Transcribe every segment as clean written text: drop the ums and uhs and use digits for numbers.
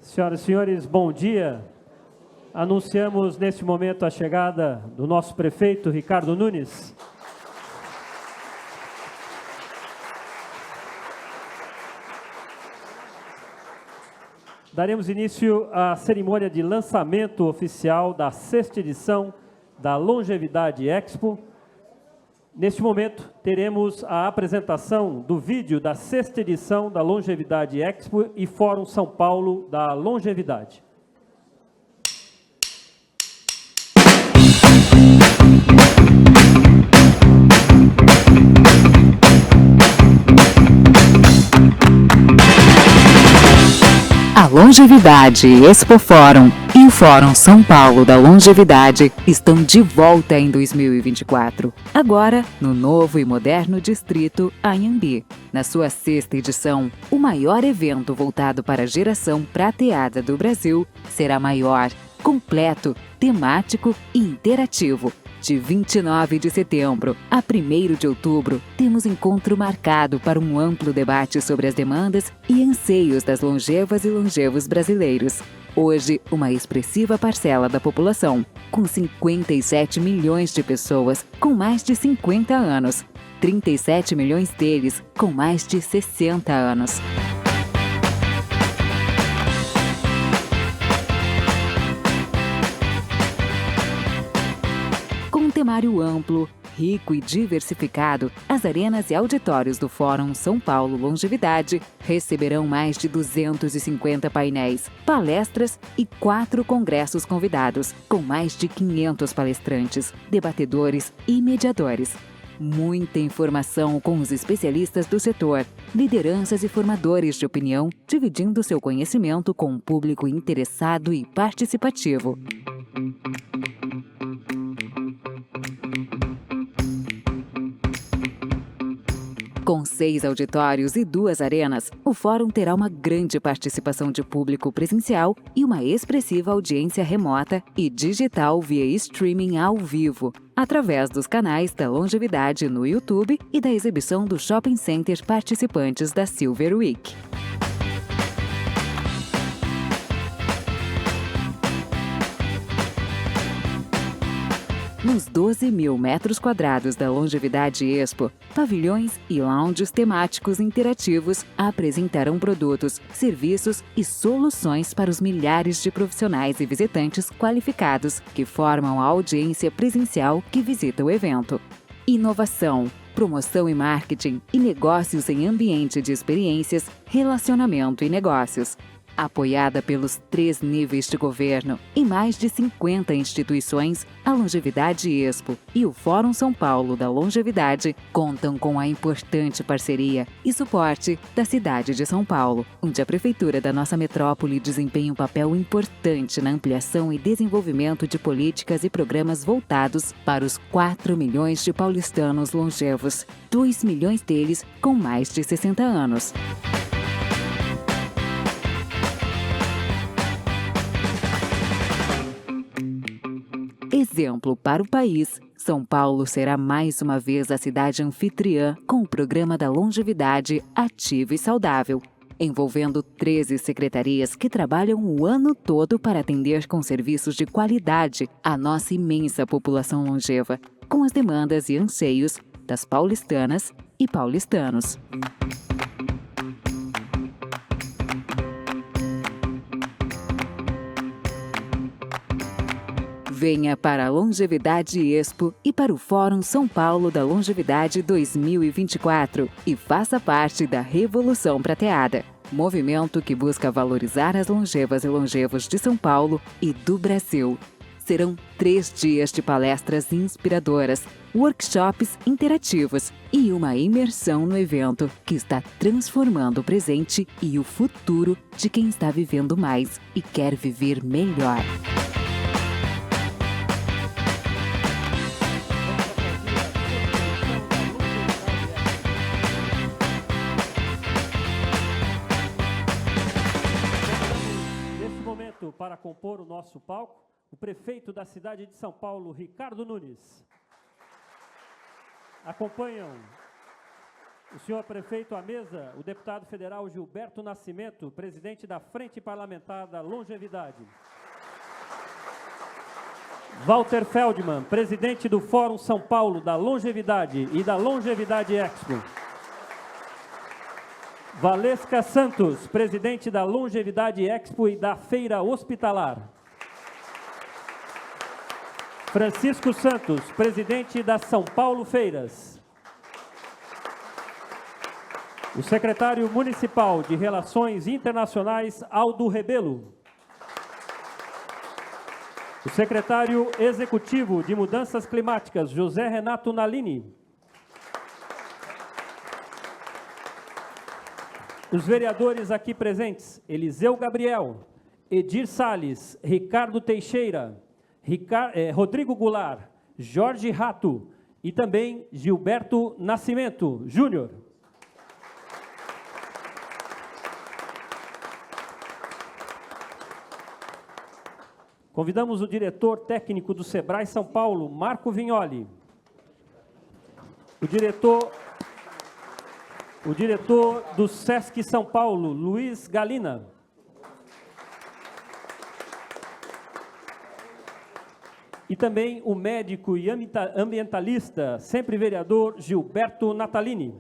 Senhoras e senhores, bom dia. Anunciamos neste momento a chegada do nosso prefeito, Ricardo Nunes. Daremos início à cerimônia de lançamento oficial da 6ª edição da Longevidade Expo. Neste momento, teremos a apresentação do vídeo da 6ª edição da Longevidade Expo e Fórum São Paulo da Longevidade. A Longevidade Expo Fórum e o Fórum São Paulo da Longevidade estão de volta em 2024, agora no novo e moderno distrito Anhembi. Na sua 6ª edição, o maior evento voltado para a geração prateada do Brasil será maior, completo, temático e interativo. De 29 de setembro a 1º de outubro, temos encontro marcado para um amplo debate sobre as demandas e anseios das longevas e longevos brasileiros. Hoje, uma expressiva parcela da população, com 57 milhões de pessoas com mais de 50 anos, 37 milhões deles com mais de 60 anos. Com um temário amplo, rico e diversificado, as arenas e auditórios do Fórum São Paulo Longevidade receberão mais de 250 painéis, palestras e 4 congressos convidados, com mais de 500 palestrantes, debatedores e mediadores. Muita informação com os especialistas do setor, lideranças e formadores de opinião, dividindo seu conhecimento com um público interessado e participativo. Com 6 auditórios e 2 arenas, o Fórum terá uma grande participação de público presencial e uma expressiva audiência remota e digital via streaming ao vivo, através dos canais da Longevidade no YouTube e da exibição do Shopping Center participantes da Silver Week. Nos 12 mil metros quadrados da Longevidade Expo, pavilhões e lounges temáticos interativos apresentarão produtos, serviços e soluções para os milhares de profissionais e visitantes qualificados que formam a audiência presencial que visita o evento. Inovação, promoção e marketing e negócios em ambiente de experiências, relacionamento e negócios. Apoiada pelos 3 níveis de governo e mais de 50 instituições, a Longevidade Expo e o Fórum São Paulo da Longevidade contam com a importante parceria e suporte da cidade de São Paulo, onde a prefeitura da nossa metrópole desempenha um papel importante na ampliação e desenvolvimento de políticas e programas voltados para os 4 milhões de paulistanos longevos, 2 milhões deles com mais de 60 anos. Exemplo para o país, São Paulo será mais uma vez a cidade anfitriã com o programa da Longevidade Ativa e Saudável, envolvendo 13 secretarias que trabalham o ano todo para atender com serviços de qualidade a nossa imensa população longeva, com as demandas e anseios das paulistanas e paulistanos. Venha para a Longevidade Expo e para o Fórum São Paulo da Longevidade 2024 e faça parte da Revolução Prateada, movimento que busca valorizar as longevas e longevos de São Paulo e do Brasil. Serão 3 dias de palestras inspiradoras, workshops interativos e uma imersão no evento que está transformando o presente e o futuro de quem está vivendo mais e quer viver melhor. Para compor o nosso palco, o prefeito da cidade de São Paulo, Ricardo Nunes. Acompanham O senhor prefeito à mesa, o deputado federal Gilberto Nascimento, presidente da Frente Parlamentar da Longevidade. Walter Feldman, presidente do Fórum São Paulo da Longevidade e da Longevidade Expo. Valesca Santos, presidente da Longevidade Expo e da Feira Hospitalar. Francisco Santos, presidente da São Paulo Feiras. O secretário municipal de Relações Internacionais, Aldo Rebelo. O secretário executivo de Mudanças Climáticas, José Renato Nalini. Os vereadores aqui presentes, Eliseu Gabriel, Edir Salles, Ricardo Teixeira, Rodrigo Goulart, Jorge Rato e também Gilberto Nascimento Júnior. Convidamos o diretor técnico do Sebrae São Paulo, Marco Vignoli. O diretor do Sesc São Paulo, Luiz Galina. E também o médico e ambientalista, sempre vereador, Gilberto Natalini.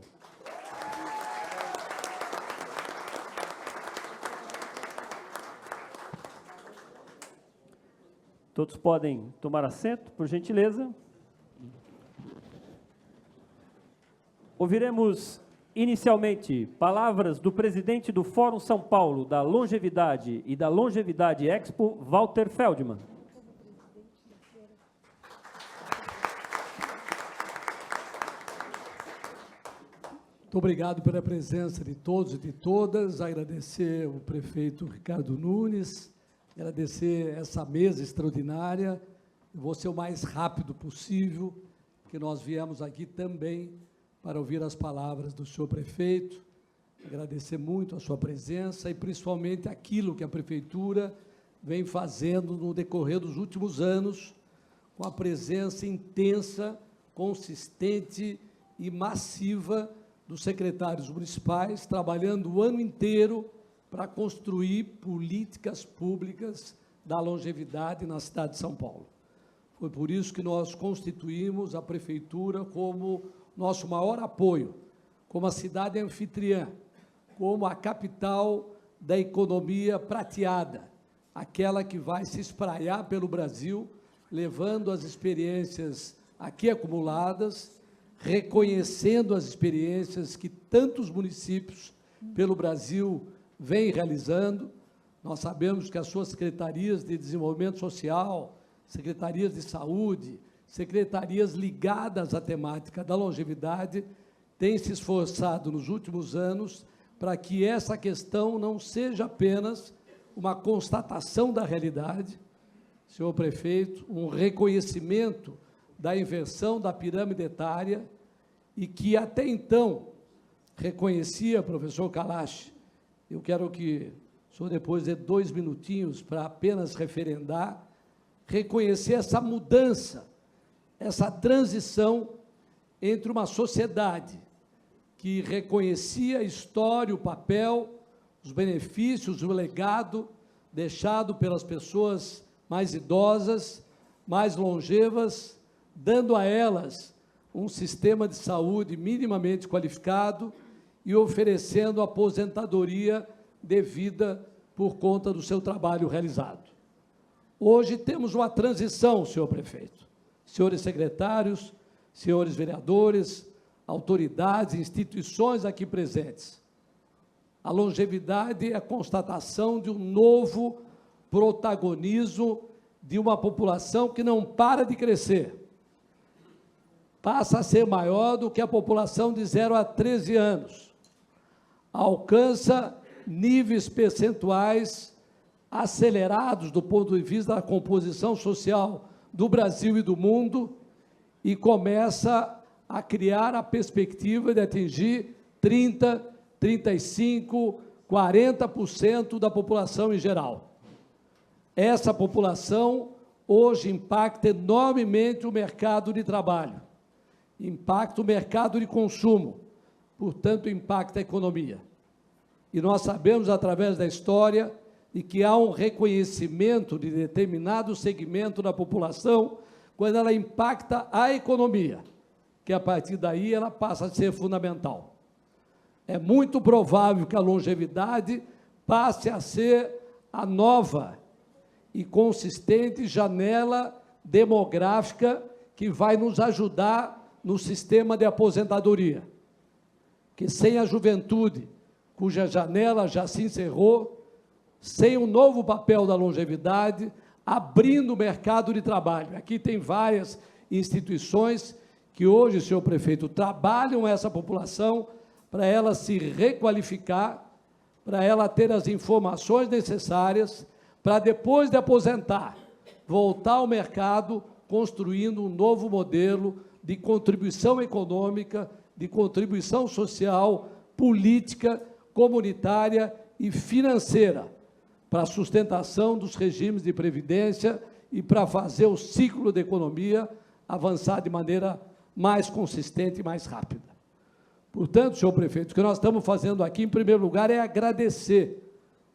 Todos podem tomar assento, por gentileza. Ouviremos inicialmente palavras do presidente do Fórum São Paulo da Longevidade e da Longevidade Expo, Walter Feldman. Muito obrigado pela presença de todos e de todas, agradecer ao prefeito Ricardo Nunes, agradecer essa mesa extraordinária. Eu vou ser o mais rápido possível, que nós viemos aqui também para ouvir as palavras do senhor prefeito, agradecer muito a sua presença e principalmente aquilo que a prefeitura vem fazendo no decorrer dos últimos anos, com a presença intensa, consistente e massiva dos secretários municipais, trabalhando o ano inteiro para construir políticas públicas da longevidade na cidade de São Paulo. Foi por isso que nós constituímos a prefeitura como nosso maior apoio, como a cidade anfitriã, como a capital da economia prateada, aquela que vai se espraiar pelo Brasil, levando as experiências aqui acumuladas, reconhecendo as experiências que tantos municípios pelo Brasil vêm realizando. Nós sabemos que as suas secretarias de desenvolvimento social, secretarias de saúde, secretarias ligadas à temática da longevidade, têm se esforçado nos últimos anos para que essa questão não seja apenas uma constatação da realidade, senhor prefeito, um reconhecimento da inversão da pirâmide etária, e que até então reconhecia, professor Kalash, eu quero que o senhor depois dê 2 minutinhos para apenas referendar, reconhecer essa mudança, essa transição entre uma sociedade que reconhecia a história, o papel, os benefícios, o legado deixado pelas pessoas mais idosas, mais longevas, dando a elas um sistema de saúde minimamente qualificado e oferecendo aposentadoria devida por conta do seu trabalho realizado. Hoje temos uma transição, senhor prefeito, senhores secretários, senhores vereadores, autoridades, instituições aqui presentes. A longevidade é a constatação de um novo protagonismo de uma população que não para de crescer. Passa a ser maior do que a população de 0 a 13 anos. Alcança níveis percentuais acelerados do ponto de vista da composição social do Brasil e do mundo e começa a criar a perspectiva de atingir 30%, 35%, 40% da população em geral. Essa população hoje impacta enormemente o mercado de trabalho, impacta o mercado de consumo, portanto, impacta a economia. E nós sabemos, através da história, de que há um reconhecimento de determinado segmento da população quando ela impacta a economia, que a partir daí ela passa a ser fundamental. É muito provável que a longevidade passe a ser a nova e consistente janela demográfica que vai nos ajudar no sistema de aposentadoria. Que sem a juventude, cuja janela já se encerrou, sem um novo papel da longevidade, abrindo o mercado de trabalho. Aqui tem várias instituições que hoje, senhor prefeito, trabalham essa população para ela se requalificar, para ela ter as informações necessárias, para depois de aposentar, voltar ao mercado, construindo um novo modelo de contribuição econômica, de contribuição social, política, comunitária e financeira, para a sustentação dos regimes de previdência e para fazer o ciclo da economia avançar de maneira mais consistente e mais rápida. Portanto, senhor prefeito, o que nós estamos fazendo aqui, em primeiro lugar, é agradecer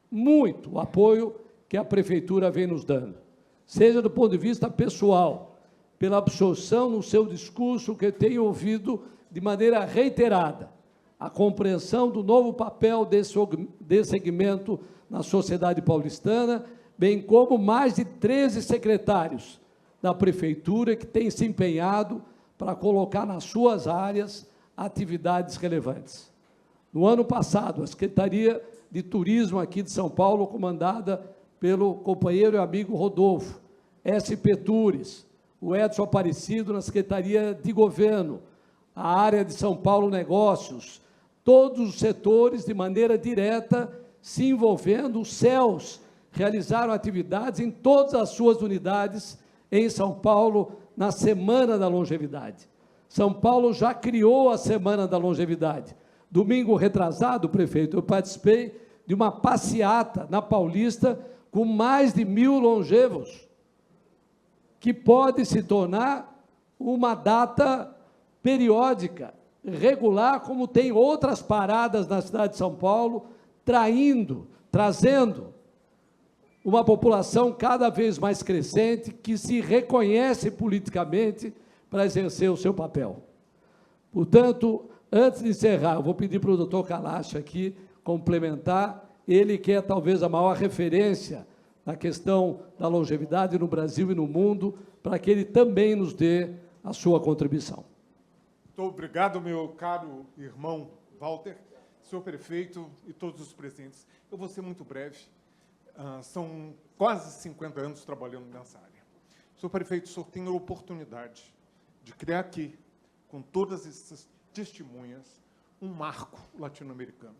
muito o apoio que a prefeitura vem nos dando, seja do ponto de vista pessoal, pela absorção no seu discurso que eu tenho ouvido de maneira reiterada, a compreensão do novo papel desse segmento na sociedade paulistana, bem como mais de 13 secretários da prefeitura que têm se empenhado para colocar nas suas áreas atividades relevantes. No ano passado, a Secretaria de Turismo aqui de São Paulo, comandada pelo companheiro e amigo Rodolfo, SP Tours, o Edson Aparecido na Secretaria de Governo, a área de São Paulo Negócios, todos os setores, de maneira direta, se envolvendo, os CELS realizaram atividades em todas as suas unidades em São Paulo, na Semana da Longevidade. São Paulo já criou a Semana da Longevidade. Domingo retrasado, prefeito, eu participei de uma passeata na Paulista com mais de 1.000 longevos, que pode se tornar uma data periódica, regular, como tem outras paradas na cidade de São Paulo, trazendo uma população cada vez mais crescente, que se reconhece politicamente para exercer o seu papel. Portanto, antes de encerrar, eu vou pedir para o doutor Kalash aqui complementar, ele que é talvez a maior referência na questão da longevidade no Brasil e no mundo, para que ele também nos dê a sua contribuição. Muito obrigado, meu caro irmão Walter, senhor prefeito e todos os presentes. Eu vou ser muito breve, são quase 50 anos trabalhando nessa área. Senhor prefeito, o senhor tem a oportunidade de criar aqui, com todas essas testemunhas, um marco latino-americano.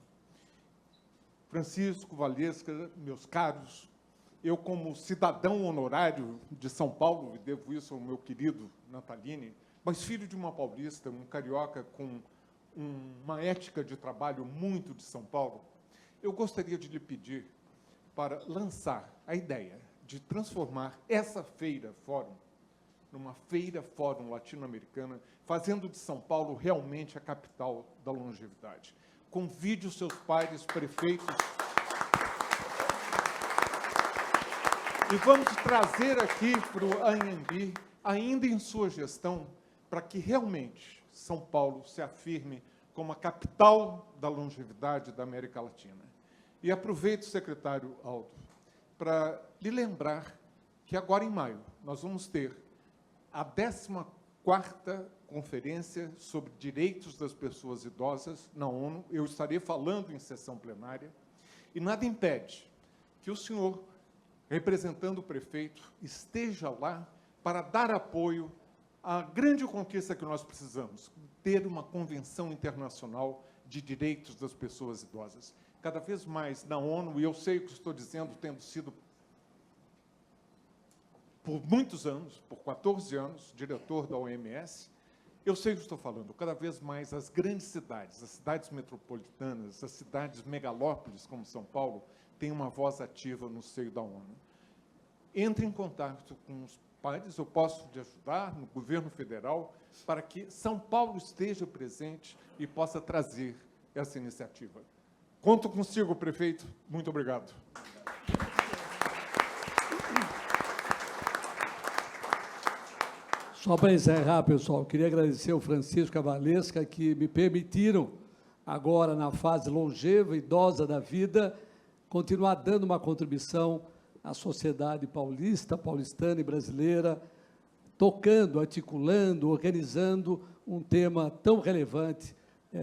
Francisco, Valesca, meus caros, eu, como cidadão honorário de São Paulo, e devo isso ao meu querido Natalini, mas filho de uma paulista, um carioca com uma ética de trabalho muito de São Paulo, eu gostaria de lhe pedir para lançar a ideia de transformar essa feira fórum numa feira fórum latino-americana, fazendo de São Paulo realmente a capital da longevidade. Convide os seus pares prefeitos e vamos trazer aqui para o Anhembi, ainda em sua gestão, para que realmente São Paulo se afirme como a capital da longevidade da América Latina. E aproveito, secretário Aldo, para lhe lembrar que agora em maio nós vamos ter a 14ª Conferência sobre Direitos das Pessoas Idosas na ONU. Eu estarei falando em sessão plenária, e nada impede que o senhor, representando o prefeito, esteja lá para dar apoio à grande conquista que nós precisamos, ter uma convenção internacional de direitos das pessoas idosas. Cada vez mais na ONU, e eu sei o que estou dizendo, tendo sido por muitos anos, por 14 anos, diretor da OMS, eu sei o que estou falando. Cada vez mais as grandes cidades, as cidades metropolitanas, as cidades megalópolis, como São Paulo, têm uma voz ativa no seio da ONU. Entre em contato com os Paes, eu posso te ajudar no governo federal para que São Paulo esteja presente e possa trazer essa iniciativa. Conto consigo, prefeito. Muito obrigado. Só para encerrar, pessoal, queria agradecer ao Francisco e a Valesca que me permitiram, agora na fase longeva, idosa da vida, continuar dando uma contribuição à sociedade paulistana e brasileira, tocando, articulando, organizando um tema tão relevante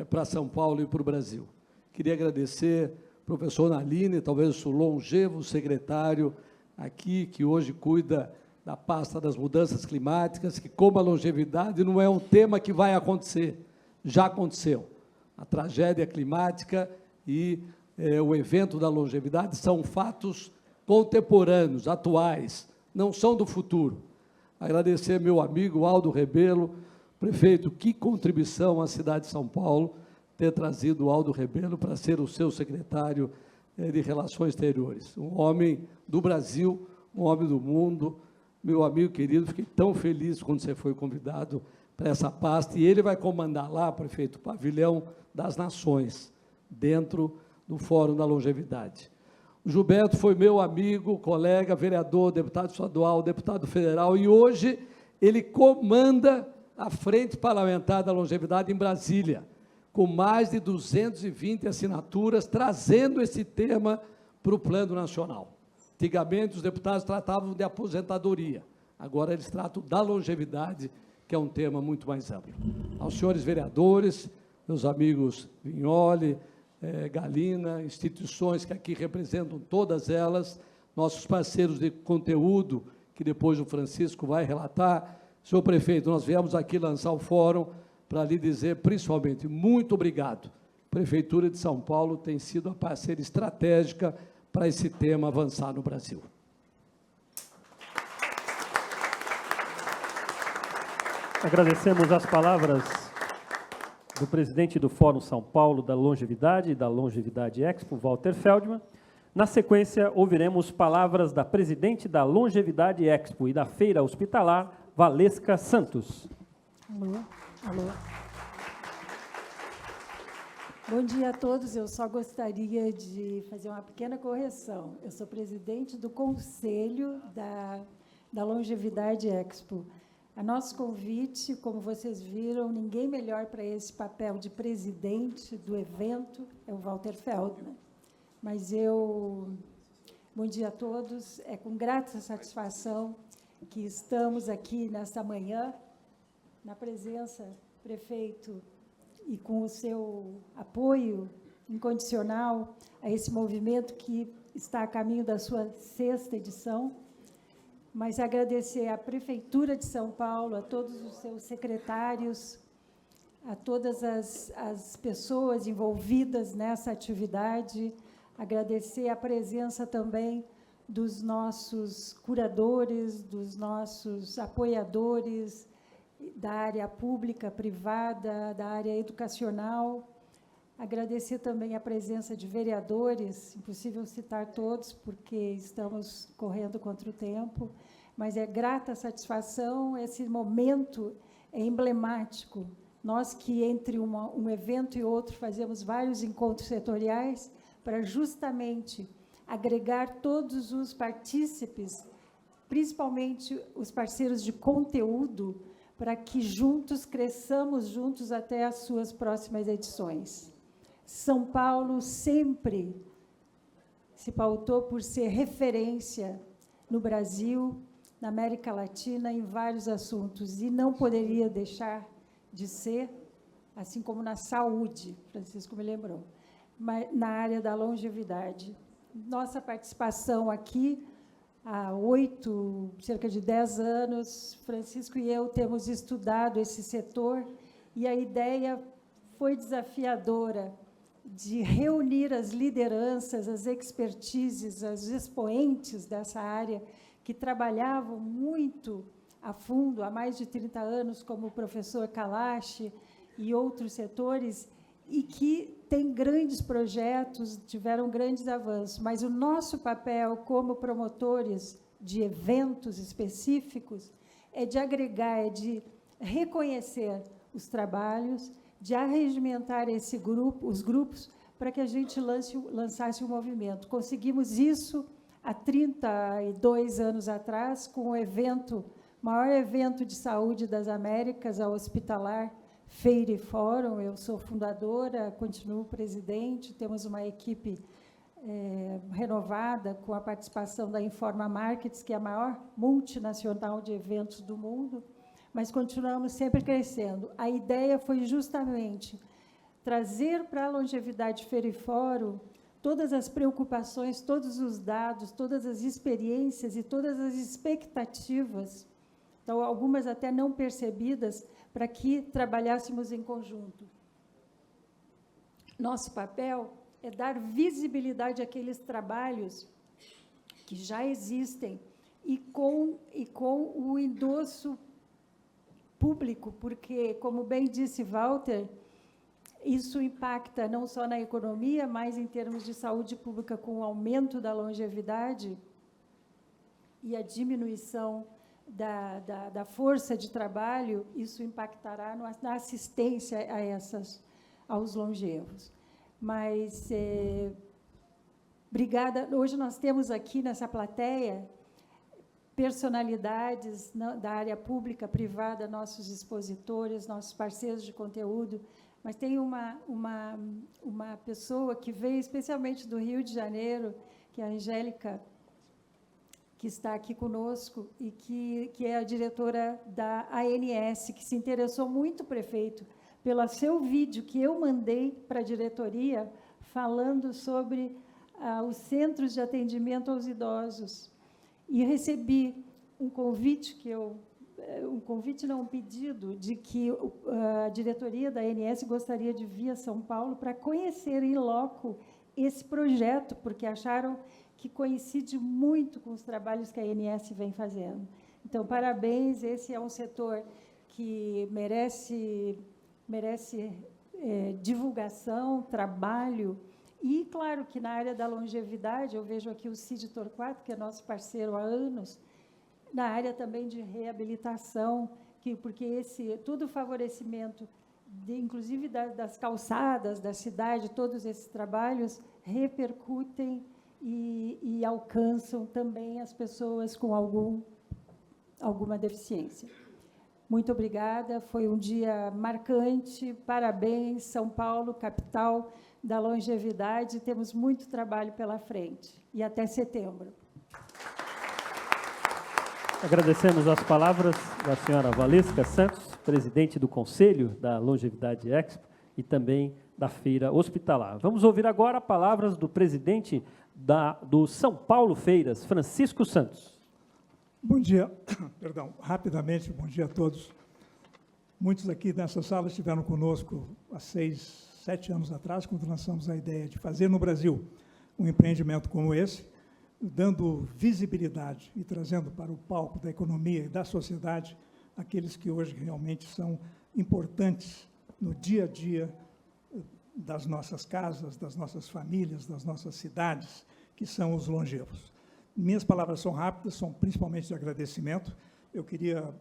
para São Paulo e para o Brasil. Queria agradecer ao professor Naline, talvez o longevo secretário aqui, que hoje cuida da pasta das mudanças climáticas, que, como a longevidade, não é um tema que vai acontecer, já aconteceu. A tragédia climática e o evento da longevidade são fatos contemporâneos, atuais, não são do futuro. Agradecer meu amigo Aldo Rebelo, prefeito, que contribuição à cidade de São Paulo, ter trazido o Aldo Rebelo para ser o seu secretário de Relações Exteriores. Um homem do Brasil, um homem do mundo, meu amigo querido, fiquei tão feliz quando você foi convidado para essa pasta, e ele vai comandar lá, prefeito, o Pavilhão das Nações, dentro do Fórum da Longevidade. O Gilberto foi meu amigo, colega, vereador, deputado estadual, deputado federal, e hoje ele comanda a Frente Parlamentar da Longevidade em Brasília, com mais de 220 assinaturas, trazendo esse tema para o Plano Nacional. Antigamente, os deputados tratavam de aposentadoria, agora eles tratam da longevidade, que é um tema muito mais amplo. Aos senhores vereadores, meus amigos Vignoli, Galina, instituições que aqui representam todas elas, nossos parceiros de conteúdo, que depois o Francisco vai relatar. Senhor prefeito, nós viemos aqui lançar o fórum para lhe dizer, principalmente, muito obrigado. A Prefeitura de São Paulo tem sido a parceira estratégica para esse tema avançar no Brasil. Agradecemos as palavras do presidente do Fórum São Paulo da Longevidade e da Longevidade Expo, Walter Feldman. Na sequência, ouviremos palavras da presidente da Longevidade Expo e da Feira Hospitalar, Valesca Santos. Alô, alô. Bom dia a todos. Eu só gostaria de fazer uma pequena correção. Eu sou presidente do Conselho da Longevidade Expo. A nosso convite, como vocês viram, ninguém melhor para esse papel de presidente do evento é o Walter Feldman. Mas bom dia a todos, é com grata satisfação que estamos aqui nesta manhã, na presença, prefeito, e com o seu apoio incondicional a esse movimento que está a caminho da sua 6ª edição, mas agradecer à Prefeitura de São Paulo, a todos os seus secretários, a todas as pessoas envolvidas nessa atividade, agradecer a presença também dos nossos curadores, dos nossos apoiadores da área pública, privada, da área educacional, agradecer também a presença de vereadores, impossível citar todos, porque estamos correndo contra o tempo, mas é grata satisfação, esse momento é emblemático. Nós que, entre um evento e outro, fazemos vários encontros setoriais para justamente agregar todos os partícipes, principalmente os parceiros de conteúdo, para que juntos cresçamos juntos até as suas próximas edições. São Paulo sempre se pautou por ser referência no Brasil, na América Latina, em vários assuntos, e não poderia deixar de ser, assim como na saúde, Francisco me lembrou, mas na área da longevidade. Nossa participação aqui, há cerca de 10 anos, Francisco e eu temos estudado esse setor, e a ideia foi desafiadora, de reunir as lideranças, as expertises, as expoentes dessa área, que trabalhavam muito a fundo, há mais de 30 anos, como o professor Kalash e outros setores, e que têm grandes projetos, tiveram grandes avanços. Mas o nosso papel como promotores de eventos específicos, é de agregar, é de reconhecer os trabalhos, de arregimentar os grupos, para que a gente lançasse o movimento. Conseguimos isso há 32 anos atrás, com o maior evento de saúde das Américas, a Hospitalar Feira e Fórum. Eu sou fundadora, continuo presidente, temos uma equipe renovada, com a participação da Informa Markets, que é a maior multinacional de eventos do mundo, mas continuamos sempre crescendo. A ideia foi justamente trazer para a Longevidade Feira e Fórum todas as preocupações, todos os dados, todas as experiências e todas as expectativas, então, algumas até não percebidas, para que trabalhássemos em conjunto. Nosso papel é dar visibilidade àqueles trabalhos que já existem e com o endosso público, porque, como bem disse Walter, isso impacta não só na economia, mas em termos de saúde pública, com o aumento da longevidade e a diminuição da força de trabalho, isso impactará na assistência aos longevos. Mas, obrigada. Hoje nós temos aqui nessa plateia personalidades da área pública, privada, nossos expositores, nossos parceiros de conteúdo, mas tem uma pessoa que veio especialmente do Rio de Janeiro, que é a Angélica, que está aqui conosco, e que é a diretora da ANS, que se interessou muito, prefeito, pelo seu vídeo que eu mandei para a diretoria, falando sobre os centros de atendimento aos idosos. E recebi um convite, um pedido, de que a diretoria da ANS gostaria de vir a São Paulo para conhecer em loco esse projeto, porque acharam que coincide muito com os trabalhos que a ANS vem fazendo. Então, parabéns, esse é um setor que merece divulgação, trabalho, e, claro, que na área da longevidade, eu vejo aqui o Cid Torquato, que é nosso parceiro há anos, na área também de reabilitação, porque todo o favorecimento, inclusive das calçadas, da cidade, todos esses trabalhos repercutem e alcançam também as pessoas com alguma deficiência. Muito obrigada, foi um dia marcante, parabéns, São Paulo, capital da longevidade, temos muito trabalho pela frente, e até setembro. Agradecemos as palavras da senhora Valesca Santos, presidente do Conselho da Longevidade Expo e também da Feira Hospitalar. Vamos ouvir agora palavras do presidente do São Paulo Feiras, Francisco Santos. Bom dia, rapidamente, bom dia a todos. Muitos aqui nessa sala estiveram conosco há 6, 7 anos atrás, quando lançamos a ideia de fazer no Brasil um empreendimento como esse, dando visibilidade e trazendo para o palco da economia e da sociedade aqueles que hoje realmente são importantes no dia a dia das nossas casas, das nossas famílias, das nossas cidades, que são os longevos. Minhas palavras são rápidas, são principalmente de agradecimento. Eu queria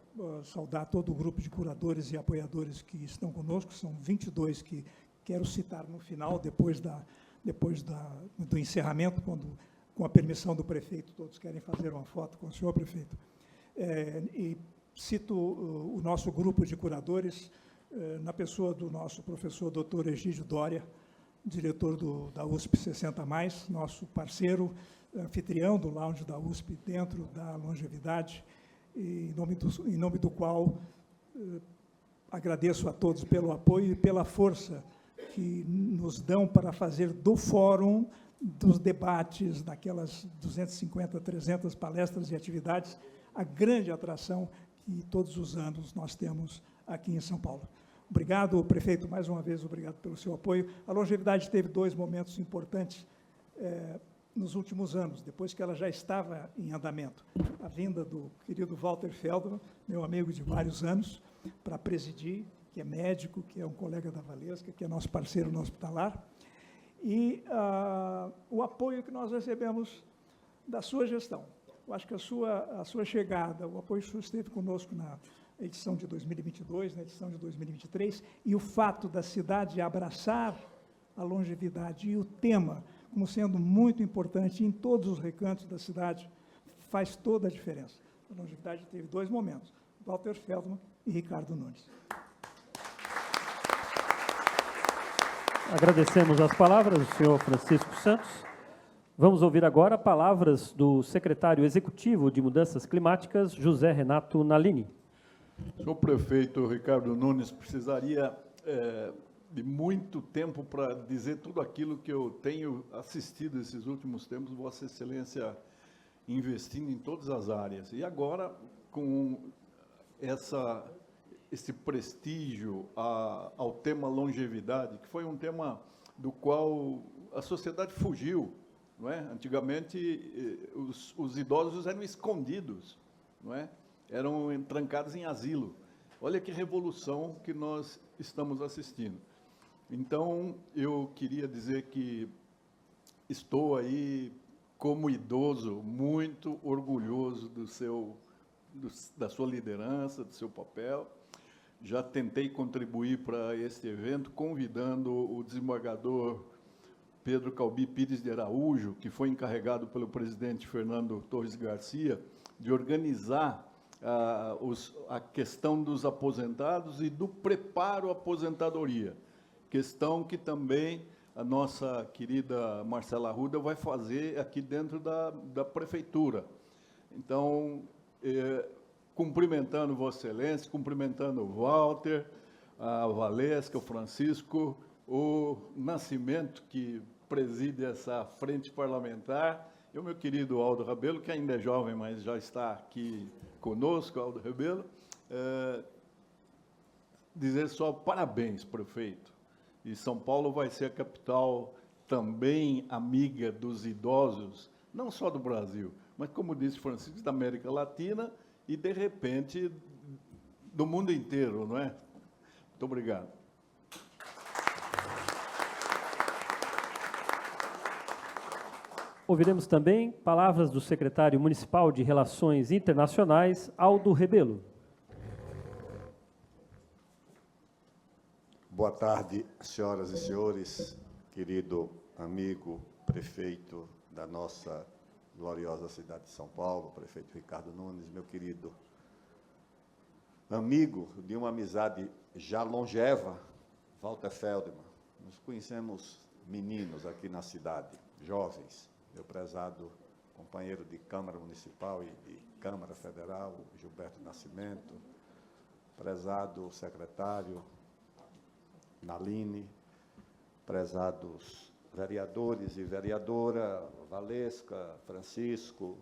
saudar todo o grupo de curadores e apoiadores que estão conosco, são 22 que quero citar no final, depois do encerramento, quando, com a permissão do prefeito, todos querem fazer uma foto com o senhor prefeito. E cito o nosso grupo de curadores, na pessoa do nosso professor Dr. Egídio Dória, diretor da USP 60+, nosso parceiro, anfitrião do lounge da USP dentro da longevidade, em nome do qual agradeço a todos pelo apoio e pela força que nos dão para fazer do fórum, dos debates, daquelas 250, 300 palestras e atividades, a grande atração que todos os anos nós temos aqui em São Paulo. Obrigado, prefeito, mais uma vez, obrigado pelo seu apoio. A longevidade teve 2 momentos importantes nos últimos anos, depois que ela já estava em andamento. A vinda do querido Walter Feldman, meu amigo de vários anos, para presidir, que é médico, que é um colega da Valesca, que é nosso parceiro no Hospitalar, e o apoio que nós recebemos da sua gestão. Eu acho que a sua chegada, o apoio que o senhor esteve conosco na edição de 2022, na edição de 2023, e o fato da cidade abraçar a longevidade e o tema como sendo muito importante em todos os recantos da cidade, faz toda a diferença. A longevidade teve 2 momentos, Walter Feldman e Ricardo Nunes. Agradecemos as palavras do senhor Francisco Santos. Vamos ouvir agora palavras do secretário executivo de Mudanças Climáticas, José Renato Nalini. Senhor prefeito Ricardo Nunes, precisaria de muito tempo para dizer tudo aquilo que eu tenho assistido esses últimos tempos, Vossa Excelência investindo em todas as áreas. E agora, com esse prestígio ao tema longevidade, que foi um tema do qual a sociedade fugiu, não é? Antigamente, os idosos eram escondidos, não é? Eram trancados em asilo. Olha que revolução que nós estamos assistindo. Então, eu queria dizer que estou aí, como idoso, muito orgulhoso da sua liderança, do seu papel. Já tentei contribuir para este evento, convidando o desembargador Pedro Calbi Pires de Araújo, que foi encarregado pelo presidente Fernando Torres Garcia, de organizar a questão dos aposentados e do preparo à aposentadoria, questão que também a nossa querida Marcela Arruda vai fazer aqui dentro da prefeitura. Então, cumprimentando Vossa Excelência, cumprimentando o Walter, a Valesca, o Francisco, o Nascimento, que preside essa frente parlamentar, e o meu querido Aldo Rebelo, que ainda é jovem, mas já está aqui conosco, Aldo Rebelo, dizer só parabéns, prefeito. E São Paulo vai ser a capital também amiga dos idosos, não só do Brasil, mas, como disse Francisco, da América Latina e, de repente, do mundo inteiro, não é? Muito obrigado. Ouviremos também palavras do secretário municipal de Relações Internacionais, Aldo Rebelo. Boa tarde, senhoras e senhores, querido amigo prefeito da nossa gloriosa cidade de São Paulo, prefeito Ricardo Nunes, meu querido amigo de uma amizade já longeva, Walter Feldman. Nos conhecemos meninos aqui na cidade, jovens, meu prezado companheiro de Câmara Municipal e de Câmara Federal, Gilberto Nascimento, prezado secretário Nalini, prezados vereadores e vereadora, Valesca, Francisco.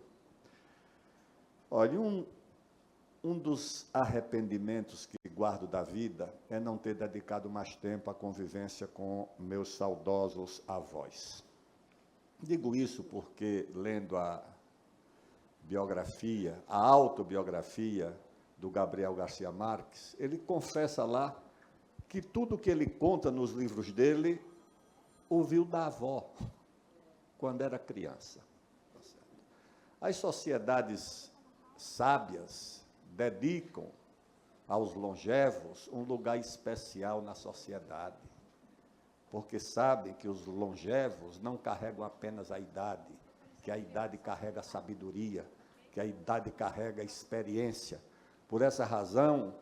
Olha, um dos arrependimentos que guardo da vida é não ter dedicado mais tempo à convivência com meus saudosos avós. Digo isso porque, lendo a biografia, a autobiografia do Gabriel Garcia Marques, ele confessa lá que tudo que ele conta nos livros dele ouviu da avó, quando era criança. As sociedades sábias dedicam aos longevos um lugar especial na sociedade, porque sabem que os longevos não carregam apenas a idade, que a idade carrega a sabedoria, que a idade carrega a experiência. Por essa razão,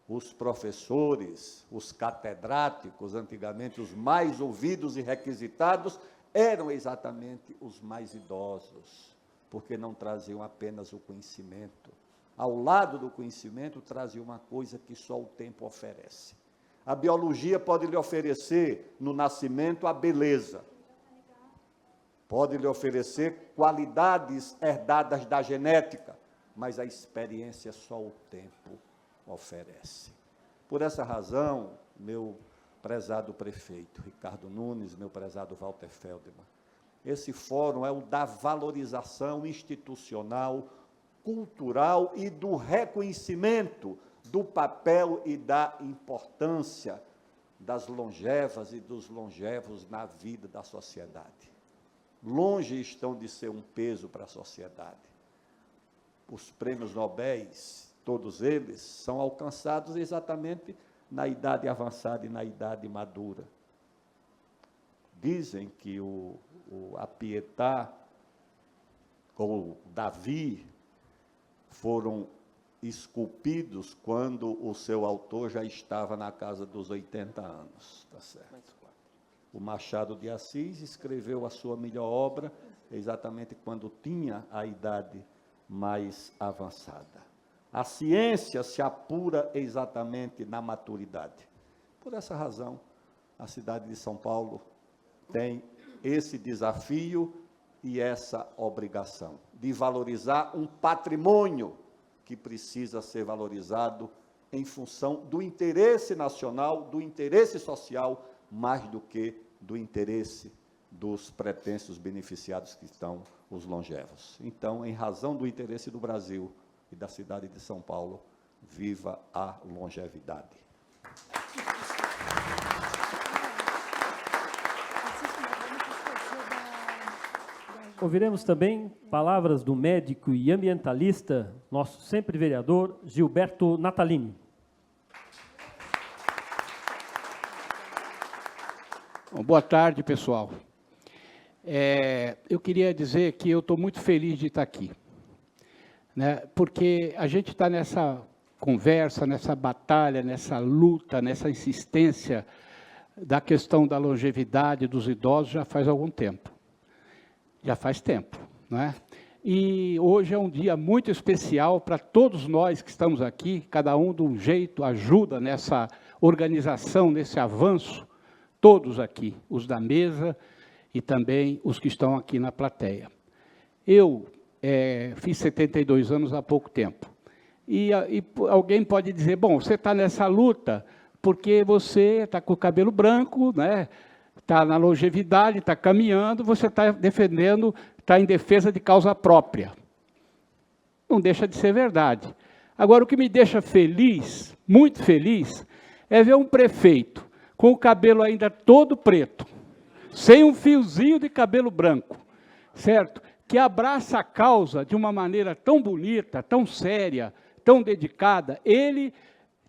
os professores, os catedráticos, antigamente os mais ouvidos e requisitados, eram exatamente os mais idosos, porque não traziam apenas o conhecimento. Ao lado do conhecimento, traziam uma coisa que só o tempo oferece. A biologia pode lhe oferecer, no nascimento, a beleza. Pode lhe oferecer qualidades herdadas da genética, mas a experiência só o tempo oferece. Por essa razão, meu prezado prefeito Ricardo Nunes, meu prezado Walter Feldman, esse fórum é o da valorização institucional, cultural e do reconhecimento do papel e da importância das longevas e dos longevos na vida da sociedade. Longe estão de ser um peso para a sociedade. os prêmios Nobéis, todos eles, são alcançados exatamente na idade avançada e na idade madura. Dizem que a Pietà ou Davi foram esculpidos quando o seu autor já estava na casa dos 80 anos. Tá certo? O Machado de Assis escreveu a sua melhor obra exatamente quando tinha a idade mais avançada. A ciência se apura exatamente na maturidade. Por essa razão, a cidade de São Paulo tem esse desafio e essa obrigação de valorizar um patrimônio que precisa ser valorizado em função do interesse nacional, do interesse social, mais do que do interesse dos pretensos beneficiados que estão os longevos. Então, em razão do interesse do Brasil e da cidade de São Paulo, viva a longevidade. Ouviremos também palavras do médico e ambientalista, nosso sempre vereador, Gilberto Natalini. Bom, boa tarde, pessoal. Eu queria dizer que eu estou muito feliz de estar aqui, né? Porque a gente está nessa conversa, nessa batalha, nessa luta, nessa insistência da questão da longevidade dos idosos já faz algum tempo. Já faz tempo, não é? E hoje é um dia muito especial para todos nós que estamos aqui, cada um de um jeito ajuda nessa organização, nesse avanço, todos aqui, os da mesa e também os que estão aqui na plateia. Eu fiz 72 anos há pouco tempo. E alguém pode dizer, bom, você está nessa luta porque você está com o cabelo branco, né? Está na longevidade, está caminhando, você está defendendo, está em defesa de causa própria. Não deixa de ser verdade. Agora, o que me deixa feliz, muito feliz, é ver um prefeito com o cabelo ainda todo preto, sem um fiozinho de cabelo branco, certo? Que abraça a causa de uma maneira tão bonita, tão séria, tão dedicada. Ele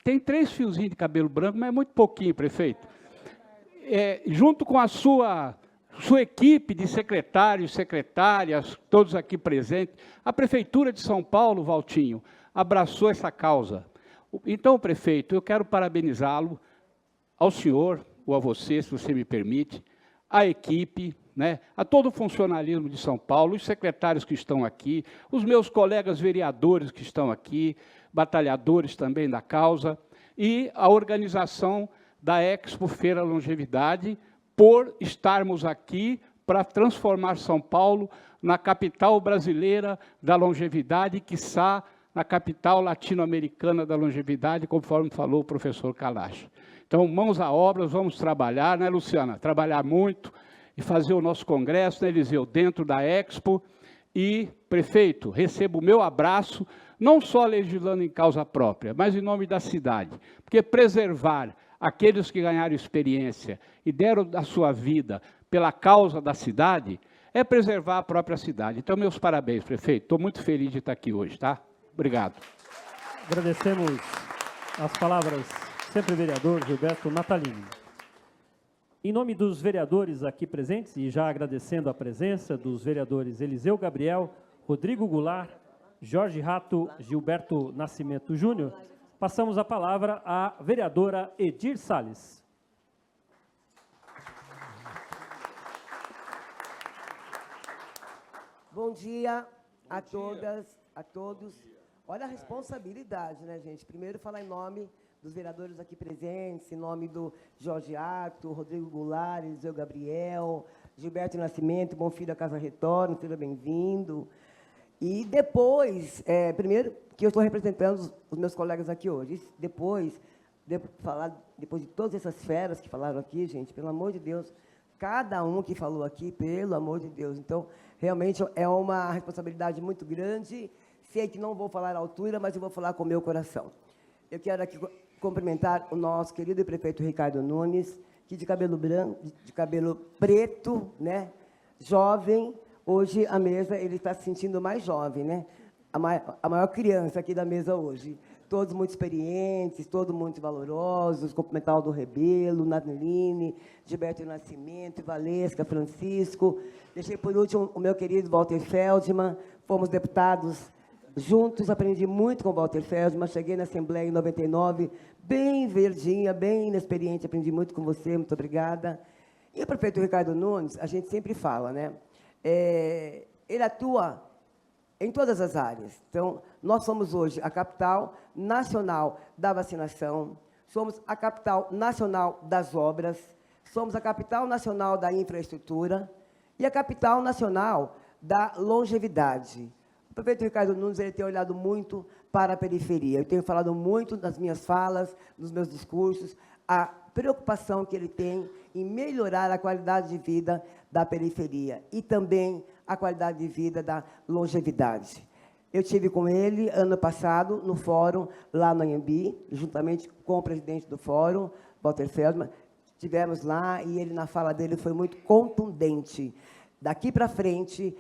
tem 3 fiozinhos de cabelo branco, mas é muito pouquinho, prefeito. Junto com a sua equipe de secretários, secretárias, todos aqui presentes, a Prefeitura de São Paulo, Valtinho, abraçou essa causa. Então, prefeito, eu quero parabenizá-lo, ao senhor, ou a você, se você me permite, a equipe, né, a todo o funcionalismo de São Paulo, os secretários que estão aqui, os meus colegas vereadores que estão aqui, batalhadores também da causa, e a organização da Expo Feira Longevidade, por estarmos aqui para transformar São Paulo na capital brasileira da longevidade, quiçá na capital latino-americana da longevidade, conforme falou o professor Kalash. Então, mãos à obra, vamos trabalhar, né, Luciana? Trabalhar muito e fazer o nosso congresso, né, Eliseu, dentro da Expo. E, prefeito, recebo o meu abraço, não só legislando em causa própria, mas em nome da cidade, porque preservar aqueles que ganharam experiência e deram a sua vida pela causa da cidade, é preservar a própria cidade. Então, meus parabéns, prefeito. Estou muito feliz de estar aqui hoje, tá? Obrigado. Agradecemos as palavras, sempre vereador Gilberto Natalini. Em nome dos vereadores aqui presentes, e já agradecendo a presença dos vereadores Eliseu Gabriel, Rodrigo Goulart, Jorge Rato, Gilberto Nascimento Júnior, passamos a palavra à vereadora Edir Salles. Bom dia a todas, a todos. Olha a responsabilidade, né, gente? Primeiro, falar em nome dos vereadores aqui presentes, em nome do Jorge Rato, Rodrigo Goulart, Eliseu Gabriel, Gilberto Nascimento, bom filho da Casa Retorno, seja bem-vindo. E depois, primeiro, que eu estou representando os meus colegas aqui hoje. Depois de todas essas feras que falaram aqui, gente, pelo amor de Deus, cada um que falou aqui, pelo amor de Deus. Então, realmente é uma responsabilidade muito grande. Sei que não vou falar à altura, mas eu vou falar com o meu coração. Eu quero aqui cumprimentar o nosso querido prefeito Ricardo Nunes, que de cabelo branco, de cabelo preto, né, jovem. Hoje, a mesa, ele está se sentindo mais jovem, né? a maior criança aqui da mesa hoje. Todos muito experientes, todos muito valorosos, cumprimentar o Aldo Rebelo, Nadeline, Gilberto Nascimento, Valesca, Francisco. Deixei por último o meu querido Walter Feldman, fomos deputados juntos, aprendi muito com o Walter Feldman, cheguei na Assembleia em 99, bem verdinha, bem inexperiente, aprendi muito com você, muito obrigada. E o prefeito Ricardo Nunes, a gente sempre fala, né? Ele atua em todas as áreas. Então, nós somos hoje a capital nacional da vacinação, somos a capital nacional das obras, somos a capital nacional da infraestrutura e a capital nacional da longevidade. O prefeito Ricardo Nunes ele tem olhado muito para a periferia. Eu tenho falado muito nas minhas falas, nos meus discursos, a preocupação que ele tem em melhorar a qualidade de vida da periferia e também a qualidade de vida da longevidade. Eu estive com ele ano passado no fórum lá no Anhembi, juntamente com o presidente do fórum, Walter Feldman. Estivemos lá e ele, na fala dele, foi muito contundente. Daqui para frente,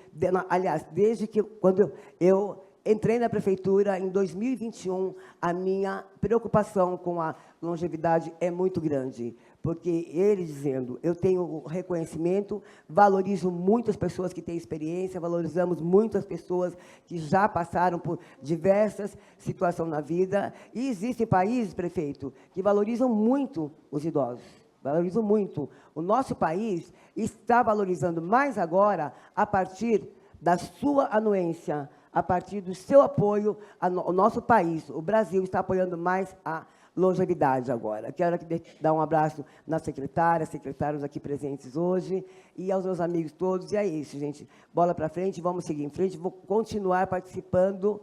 aliás, desde que quando eu entrei na prefeitura em 2021, a minha preocupação com a longevidade é muito grande, porque ele dizendo, eu tenho reconhecimento, valorizo muito as pessoas que têm experiência, valorizamos muito as pessoas que já passaram por diversas situações na vida, e existem países, prefeito, que valorizam muito os idosos. Valorizo muito. O nosso país está valorizando mais agora a partir da sua anuência, a partir do seu apoio ao nosso país. O Brasil está apoiando mais a longevidade agora. Quero aqui dar um abraço na secretária, secretários aqui presentes hoje, e aos meus amigos todos. E é isso, gente. Bola para frente, vamos seguir em frente. Vou continuar participando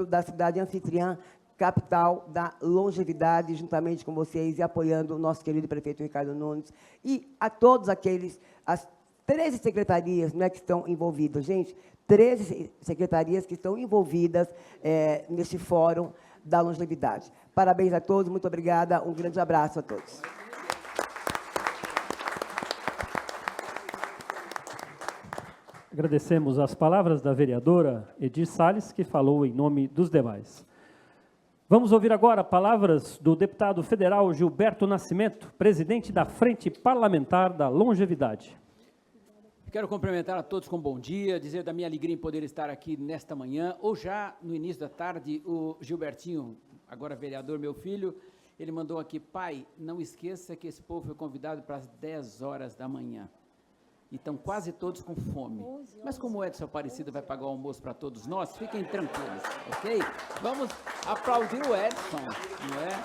da cidade anfitriã, capital da longevidade, juntamente com vocês e apoiando o nosso querido prefeito Ricardo Nunes e a todos as 13 secretarias, né, que estão envolvidas. Gente, 13 secretarias que estão envolvidas nesse fórum da longevidade. Parabéns a todos, muito obrigada, um grande abraço a todos. Agradecemos as palavras da vereadora Edir Salles, que falou em nome dos demais. Vamos ouvir agora palavras do deputado federal Gilberto Nascimento, presidente da Frente Parlamentar da Longevidade. Quero cumprimentar a todos com bom dia, dizer da minha alegria em poder estar aqui nesta manhã, ou já no início da tarde, o Gilbertinho, agora vereador, meu filho, ele mandou aqui, pai, não esqueça que esse povo foi convidado para as 10 horas da manhã. E estão quase todos com fome. Mas como o Edson Aparecido vai pagar o almoço para todos nós, fiquem tranquilos, ok? Vamos aplaudir o Edson, não é?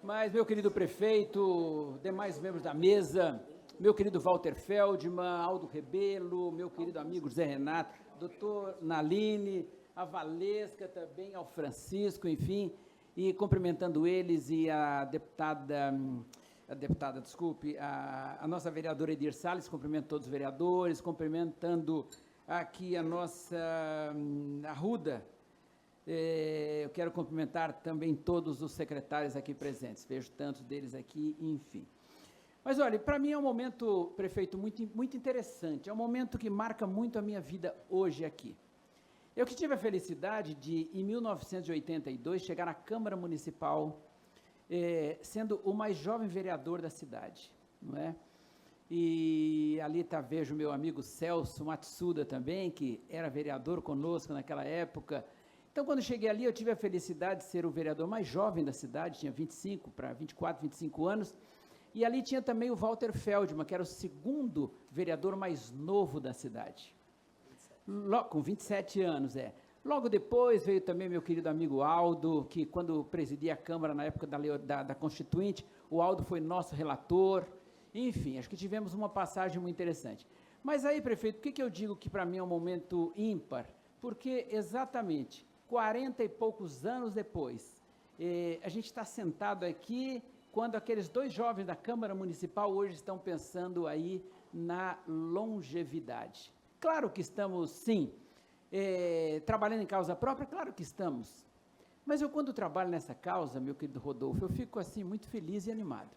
Mas, meu querido prefeito, demais membros da mesa, meu querido Walter Feldman, Aldo Rebelo, meu querido amigo Zé Renato, doutor Naline, a Valesca também, ao Francisco, enfim, e cumprimentando eles e a nossa vereadora Edir Salles, cumprimento todos os vereadores, cumprimentando aqui a nossa Arruda. Eu quero cumprimentar também todos os secretários aqui presentes, vejo tantos deles aqui, enfim. Mas, olha, para mim é um momento, prefeito, muito interessante, é um momento que marca muito a minha vida hoje aqui. Eu que tive a felicidade de, em 1982, chegar na Câmara Municipal, sendo o mais jovem vereador da cidade, não é? E ali vejo meu amigo Celso Matsuda também, que era vereador conosco naquela época. Então, quando cheguei ali, eu tive a felicidade de ser o vereador mais jovem da cidade, tinha 25 para 24, 25 anos, e ali tinha também o Walter Feldman, que era o segundo vereador mais novo da cidade, com 27 anos, Logo depois veio também meu querido amigo Aldo, que quando presidia a Câmara na época da Constituinte, o Aldo foi nosso relator, enfim, acho que tivemos uma passagem muito interessante. Mas aí, prefeito, por que eu digo que para mim é um momento ímpar? Porque exatamente 40 e poucos anos depois, a gente está sentado aqui, quando aqueles dois jovens da Câmara Municipal hoje estão pensando aí na longevidade. Claro que estamos, sim, trabalhando em causa própria, claro que estamos. Mas eu, quando trabalho nessa causa, meu querido Rodolfo, eu fico assim muito feliz e animado.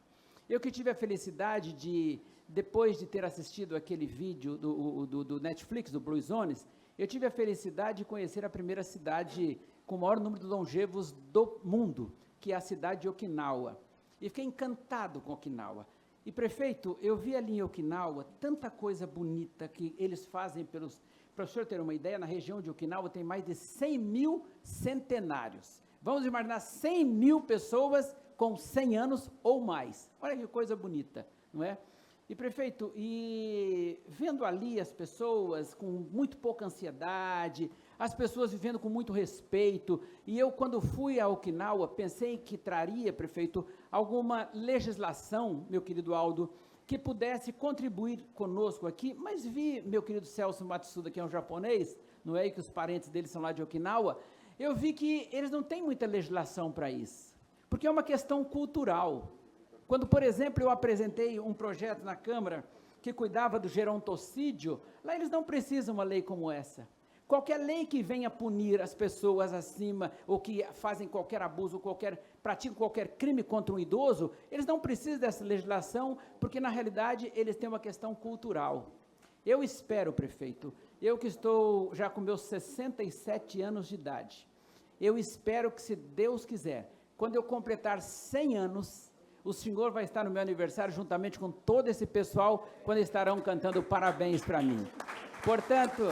Eu que tive a felicidade de, depois de ter assistido aquele vídeo do Netflix, do Blue Zones, eu tive a felicidade de conhecer a primeira cidade com o maior número de longevos do mundo, que é a cidade de Okinawa. E fiquei encantado com Okinawa. E, prefeito, eu vi ali em Okinawa tanta coisa bonita que eles fazem pelos... Para o senhor ter uma ideia, na região de Okinawa tem mais de 100 mil centenários. Vamos imaginar 100 mil pessoas com 100 anos ou mais. Olha que coisa bonita, não é? E, prefeito, e vendo ali as pessoas com muito pouca ansiedade, as pessoas vivendo com muito respeito, e eu, quando fui a Okinawa, pensei que traria, prefeito, alguma legislação, meu querido Aldo, que pudesse contribuir conosco aqui, mas vi meu querido Celso Matsuda, que é um japonês, não é, e que os parentes dele são lá de Okinawa, eu vi que eles não têm muita legislação para isso, porque é uma questão cultural. Quando, por exemplo, eu apresentei um projeto na Câmara que cuidava do gerontocídio, lá eles não precisam uma lei como essa. Qualquer lei que venha punir as pessoas acima, ou que fazem qualquer abuso, praticam qualquer crime contra um idoso, eles não precisam dessa legislação, porque na realidade eles têm uma questão cultural. Eu espero, prefeito, eu que estou já com meus 67 anos de idade, eu espero que, se Deus quiser, quando eu completar 100 anos, o senhor vai estar no meu aniversário, juntamente com todo esse pessoal, quando estarão cantando parabéns para mim. Portanto,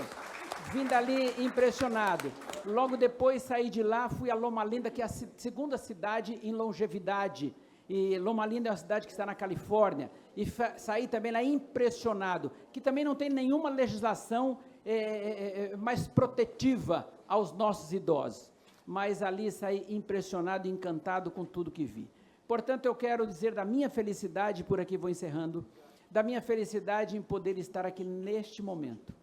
vim dali impressionado. Logo depois saí de lá, fui a Loma Linda, que é a segunda cidade em longevidade. E Loma Linda é uma cidade que está na Califórnia. E saí também lá impressionado, que também não tem nenhuma legislação mais protetiva aos nossos idosos. Mas ali saí impressionado e encantado com tudo que vi. Portanto, eu quero dizer da minha felicidade, por aqui vou encerrando, da minha felicidade em poder estar aqui neste momento,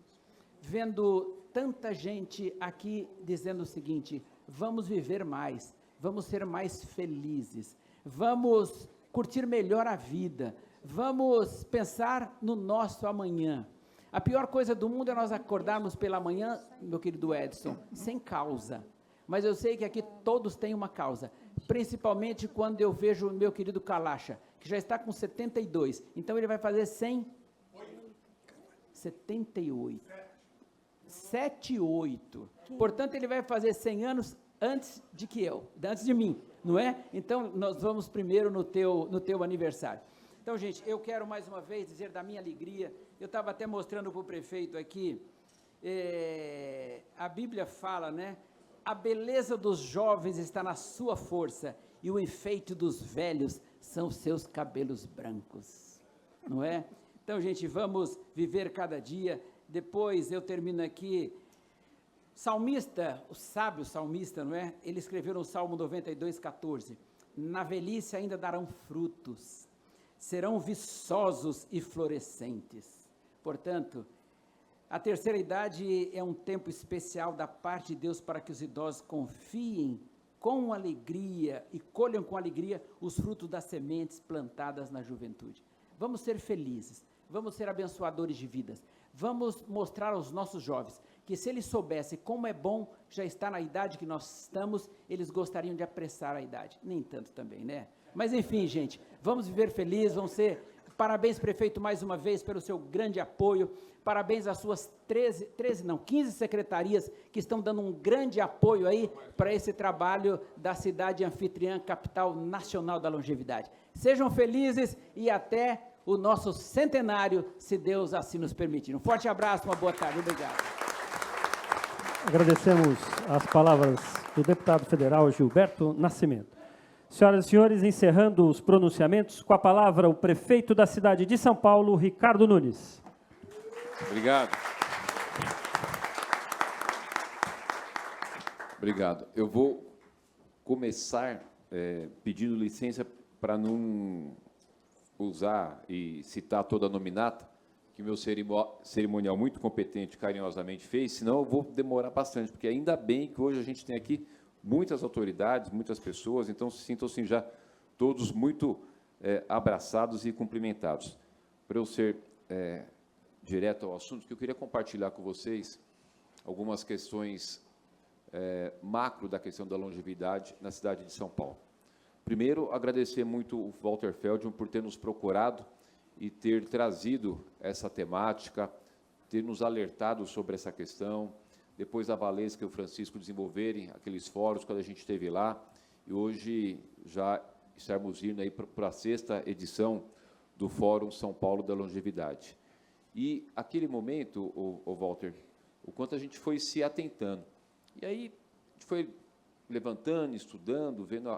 vendo tanta gente aqui dizendo o seguinte: vamos viver mais, vamos ser mais felizes, vamos curtir melhor a vida, vamos pensar no nosso amanhã. A pior coisa do mundo é nós acordarmos pela manhã, meu querido Edson, sem causa. Mas eu sei que aqui todos têm uma causa, principalmente quando eu vejo o meu querido Kalacha, que já está com 72, então ele vai fazer 78. 78. Portanto, ele vai fazer 100 anos antes de mim, não é? Então, nós vamos primeiro no teu aniversário. Então, gente, eu quero mais uma vez dizer da minha alegria. Eu estava até mostrando para o prefeito aqui, a Bíblia fala, né? A beleza dos jovens está na sua força, e o enfeite dos velhos são os seus cabelos brancos, não é? Então, gente, vamos viver cada dia. Depois eu termino aqui. Salmista, o sábio salmista, não é? Ele escreveu no Salmo 92:14: na velhice ainda darão frutos, serão viçosos e florescentes. Portanto, a terceira idade é um tempo especial da parte de Deus para que os idosos confiem com alegria e colham com alegria os frutos das sementes plantadas na juventude. Vamos ser felizes, vamos ser abençoadores de vidas, vamos mostrar aos nossos jovens que, se eles soubessem como é bom já estar na idade que nós estamos, eles gostariam de apressar a idade. Nem tanto também, né? Mas enfim, gente, vamos viver felizes, vamos ser... Parabéns, prefeito, mais uma vez, pelo seu grande apoio. Parabéns às suas 15 secretarias que estão dando um grande apoio aí para esse trabalho da cidade anfitriã, capital nacional da longevidade. Sejam felizes e até o nosso centenário, se Deus assim nos permitir. Um forte abraço, uma boa tarde. Obrigado. Agradecemos as palavras do deputado federal Gilberto Nascimento. Senhoras e senhores, encerrando os pronunciamentos, com a palavra o prefeito da cidade de São Paulo, Ricardo Nunes. Obrigado. Obrigado. Eu vou começar pedindo licença para não usar e citar toda a nominata, que meu cerimonial muito competente, carinhosamente fez, senão eu vou demorar bastante, porque ainda bem que hoje a gente tem aqui muitas autoridades, muitas pessoas, então sintam-se já todos muito abraçados e cumprimentados. Para eu ser direto ao assunto, que eu queria compartilhar com vocês algumas questões macro da questão da longevidade na cidade de São Paulo. Primeiro, agradecer muito o Walter Feldman por ter nos procurado e ter trazido essa temática, ter nos alertado sobre essa questão, depois a Valesca e o Francisco desenvolverem aqueles fóruns quando a gente esteve lá, e hoje já estarmos indo aí para a 6ª edição do Fórum São Paulo da Longevidade. E aquele momento, o Walter, o quanto a gente foi se atentando. E aí a gente foi levantando, estudando, vendo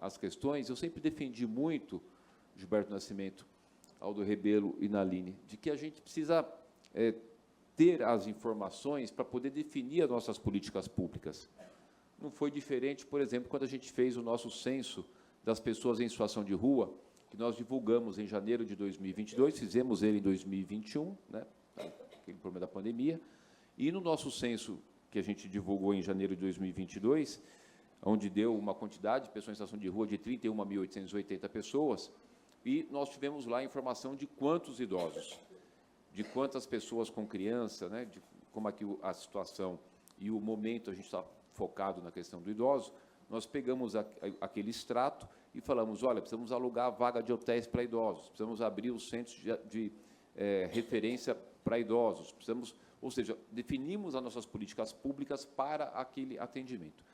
as questões. Eu sempre defendi muito, Gilberto Nascimento, Aldo Rebelo e Naline, de que a gente precisa ter as informações para poder definir as nossas políticas públicas. Não foi diferente, por exemplo, quando a gente fez o nosso censo das pessoas em situação de rua, que nós divulgamos em janeiro de 2022, fizemos ele em 2021, né, aquele problema da pandemia, e no nosso censo, que a gente divulgou em janeiro de 2022, onde deu uma quantidade de pessoas em situação de rua de 31.880 pessoas, e nós tivemos lá a informação de quantos idosos, de quantas pessoas com criança, né, de como aqui a situação e o momento, a gente está focado na questão do idoso, nós pegamos aquele extrato e falamos, olha, precisamos alugar vaga de hotéis para idosos, precisamos abrir os centros de referência para idosos, precisamos, ou seja, definimos as nossas políticas públicas para aquele atendimento.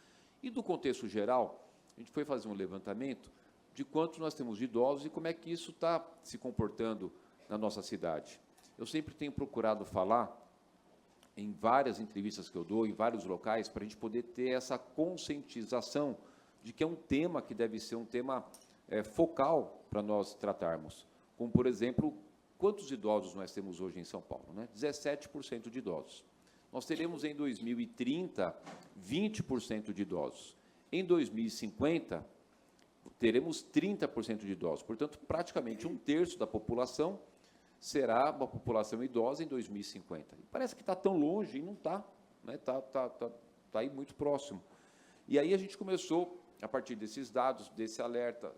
E do contexto geral, a gente foi fazer um levantamento de quanto nós temos de idosos e como é que isso está se comportando na nossa cidade. Eu sempre tenho procurado falar, em várias entrevistas que eu dou, em vários locais, para a gente poder ter essa conscientização de que é um tema que deve ser um tema focal para nós tratarmos. Como, por exemplo, quantos idosos nós temos hoje em São Paulo? Né? 17% de idosos. Nós teremos em 2030, 20% de idosos. Em 2050, teremos 30% de idosos. Portanto, praticamente 1/3 da população será uma população idosa em 2050. E parece que está tão longe, e não está, né? Tá aí muito próximo. E aí a gente começou, a partir desses dados, desse alerta,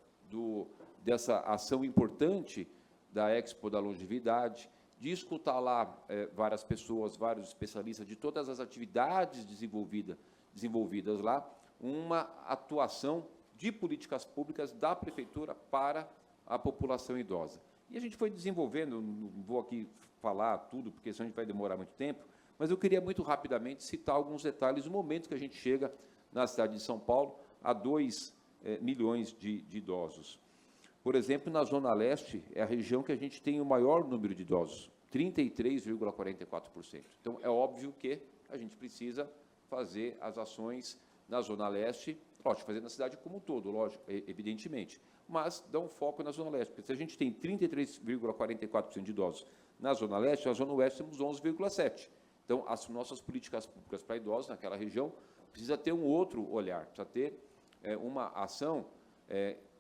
dessa ação importante da Expo da Longevidade, de escutar lá várias pessoas, vários especialistas de todas as atividades desenvolvidas lá, uma atuação de políticas públicas da Prefeitura para a população idosa. E a gente foi desenvolvendo, não vou aqui falar tudo, porque senão a gente vai demorar muito tempo, mas eu queria muito rapidamente citar alguns detalhes do momento que a gente chega na cidade de São Paulo a 2 milhões de idosos. Por exemplo, na Zona Leste, é a região que a gente tem o maior número de idosos, 33,44%. Então, é óbvio que a gente precisa fazer as ações na Zona Leste, lógico, fazer na cidade como um todo, lógico, evidentemente, mas dá um foco na Zona Leste, porque se a gente tem 33,44% de idosos na Zona Leste, na Zona Oeste temos 11,7%. Então, as nossas políticas públicas para idosos naquela região precisa ter um outro olhar, precisa ter uma ação,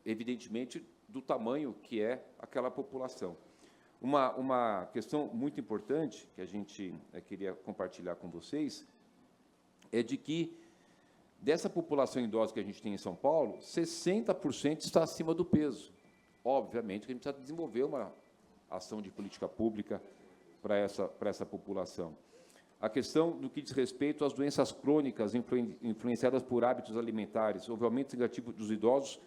evidentemente, do tamanho que é aquela população. Uma questão muito importante que a gente queria compartilhar com vocês é de que, dessa população idosa que a gente tem em São Paulo, 60% está acima do peso. Obviamente que a gente precisa desenvolver uma ação de política pública para essa população. A questão do que diz respeito às doenças crônicas influenciadas por hábitos alimentares, houve aumento significativo dos idosos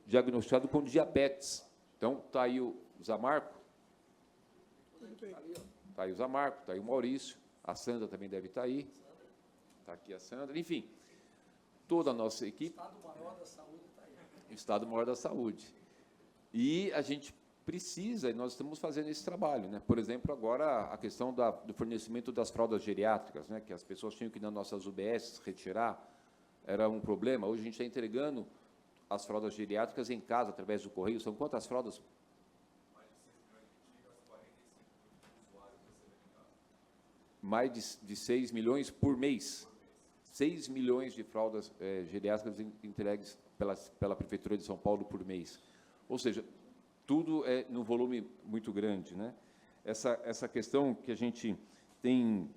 diagnosticados com diabetes. Então, está aí o Zamarco, está aí o Zamarco, está aí o Maurício, a Sandra também deve estar aí, está aqui a Sandra, enfim, toda a nossa equipe. O Estado Maior da Saúde está aí. O Estado Maior da Saúde. E a gente precisa, e nós estamos fazendo esse trabalho, né? Por exemplo, agora a questão do fornecimento das fraldas geriátricas, né? Que as pessoas tinham que ir nas nossas UBS retirar, era um problema. Hoje a gente está entregando as fraldas geriátricas em casa, através do correio. São quantas fraldas? Mais de 6 milhões por mês. 6 milhões de fraldas geriátricas entregues pela Prefeitura de São Paulo por mês. Ou seja, tudo é num volume muito grande, né? Essa questão que a gente tem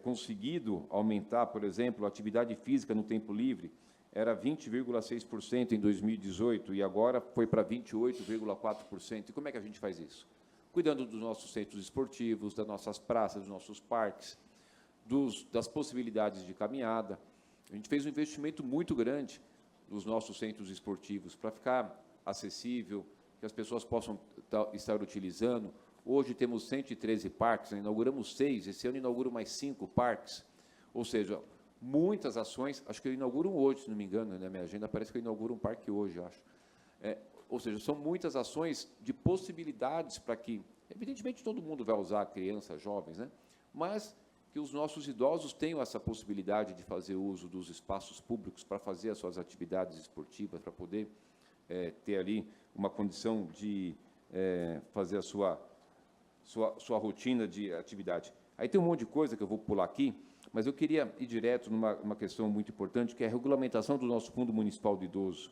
conseguido aumentar, por exemplo, a atividade física no tempo livre, era 20,6% em 2018 e agora foi para 28,4%. E como é que a gente faz isso? Cuidando dos nossos centros esportivos, das nossas praças, dos nossos parques, das possibilidades de caminhada. A gente fez um investimento muito grande nos nossos centros esportivos, para ficar acessível, que as pessoas possam estar utilizando. Hoje temos 113 parques, né? Inauguramos 6, esse ano inauguro mais 5 parques, ou seja, muitas ações, acho que eu inauguro um hoje, se não me engano, na minha agenda parece que eu inauguro um parque hoje, acho. Ou seja, são muitas ações de possibilidades para que, evidentemente, todo mundo vai usar, crianças, jovens, né? Mas que os nossos idosos tenham essa possibilidade de fazer uso dos espaços públicos para fazer as suas atividades esportivas, para poder ter ali uma condição de fazer a sua rotina de atividade. Aí tem um monte de coisa que eu vou pular aqui, mas eu queria ir direto numa questão muito importante, que é a regulamentação do nosso Fundo Municipal do Idoso.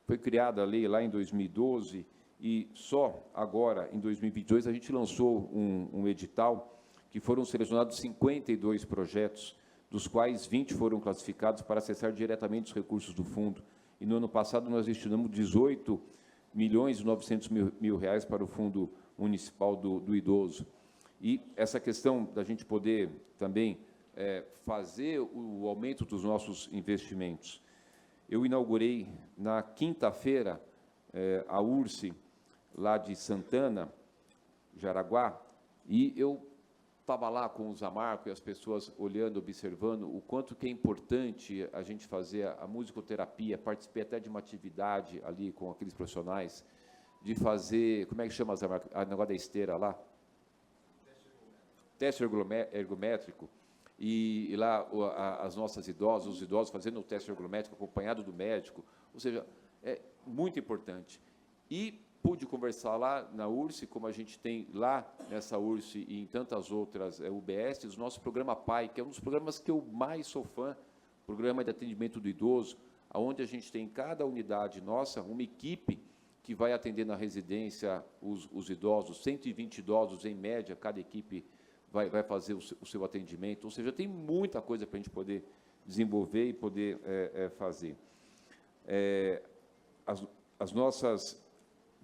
Foi criada a lei lá em 2012 e só agora, em 2022, a gente lançou um edital que foram selecionados 52 projetos, dos quais 20 foram classificados para acessar diretamente os recursos do fundo. E no ano passado nós destinamos 18 milhões e 900 mil reais para o Fundo Municipal do Idoso. E essa questão da gente poder também fazer o aumento dos nossos investimentos. Eu inaugurei na quinta-feira a URSE, lá de Santana, Jaraguá, e eu estava lá com o Zamarco e as pessoas olhando, observando o quanto que é importante a gente fazer a musicoterapia. Participei até de uma atividade ali com aqueles profissionais, de fazer, como é que chama, Zamarco? O negócio da esteira lá? Teste ergométrico. E lá as nossas idosas, os idosos fazendo o teste ergométrico acompanhado do médico. Ou seja, é muito importante. E pude conversar lá na URSE, como a gente tem lá nessa URSE e em tantas outras UBSs, o nosso programa PAI, que é um dos programas que eu mais sou fã, Programa de Atendimento do Idoso, onde a gente tem em cada unidade nossa uma equipe que vai atender na residência os idosos, 120 idosos em média, cada equipe vai fazer o seu atendimento, ou seja, tem muita coisa para a gente poder desenvolver e poder fazer. As nossas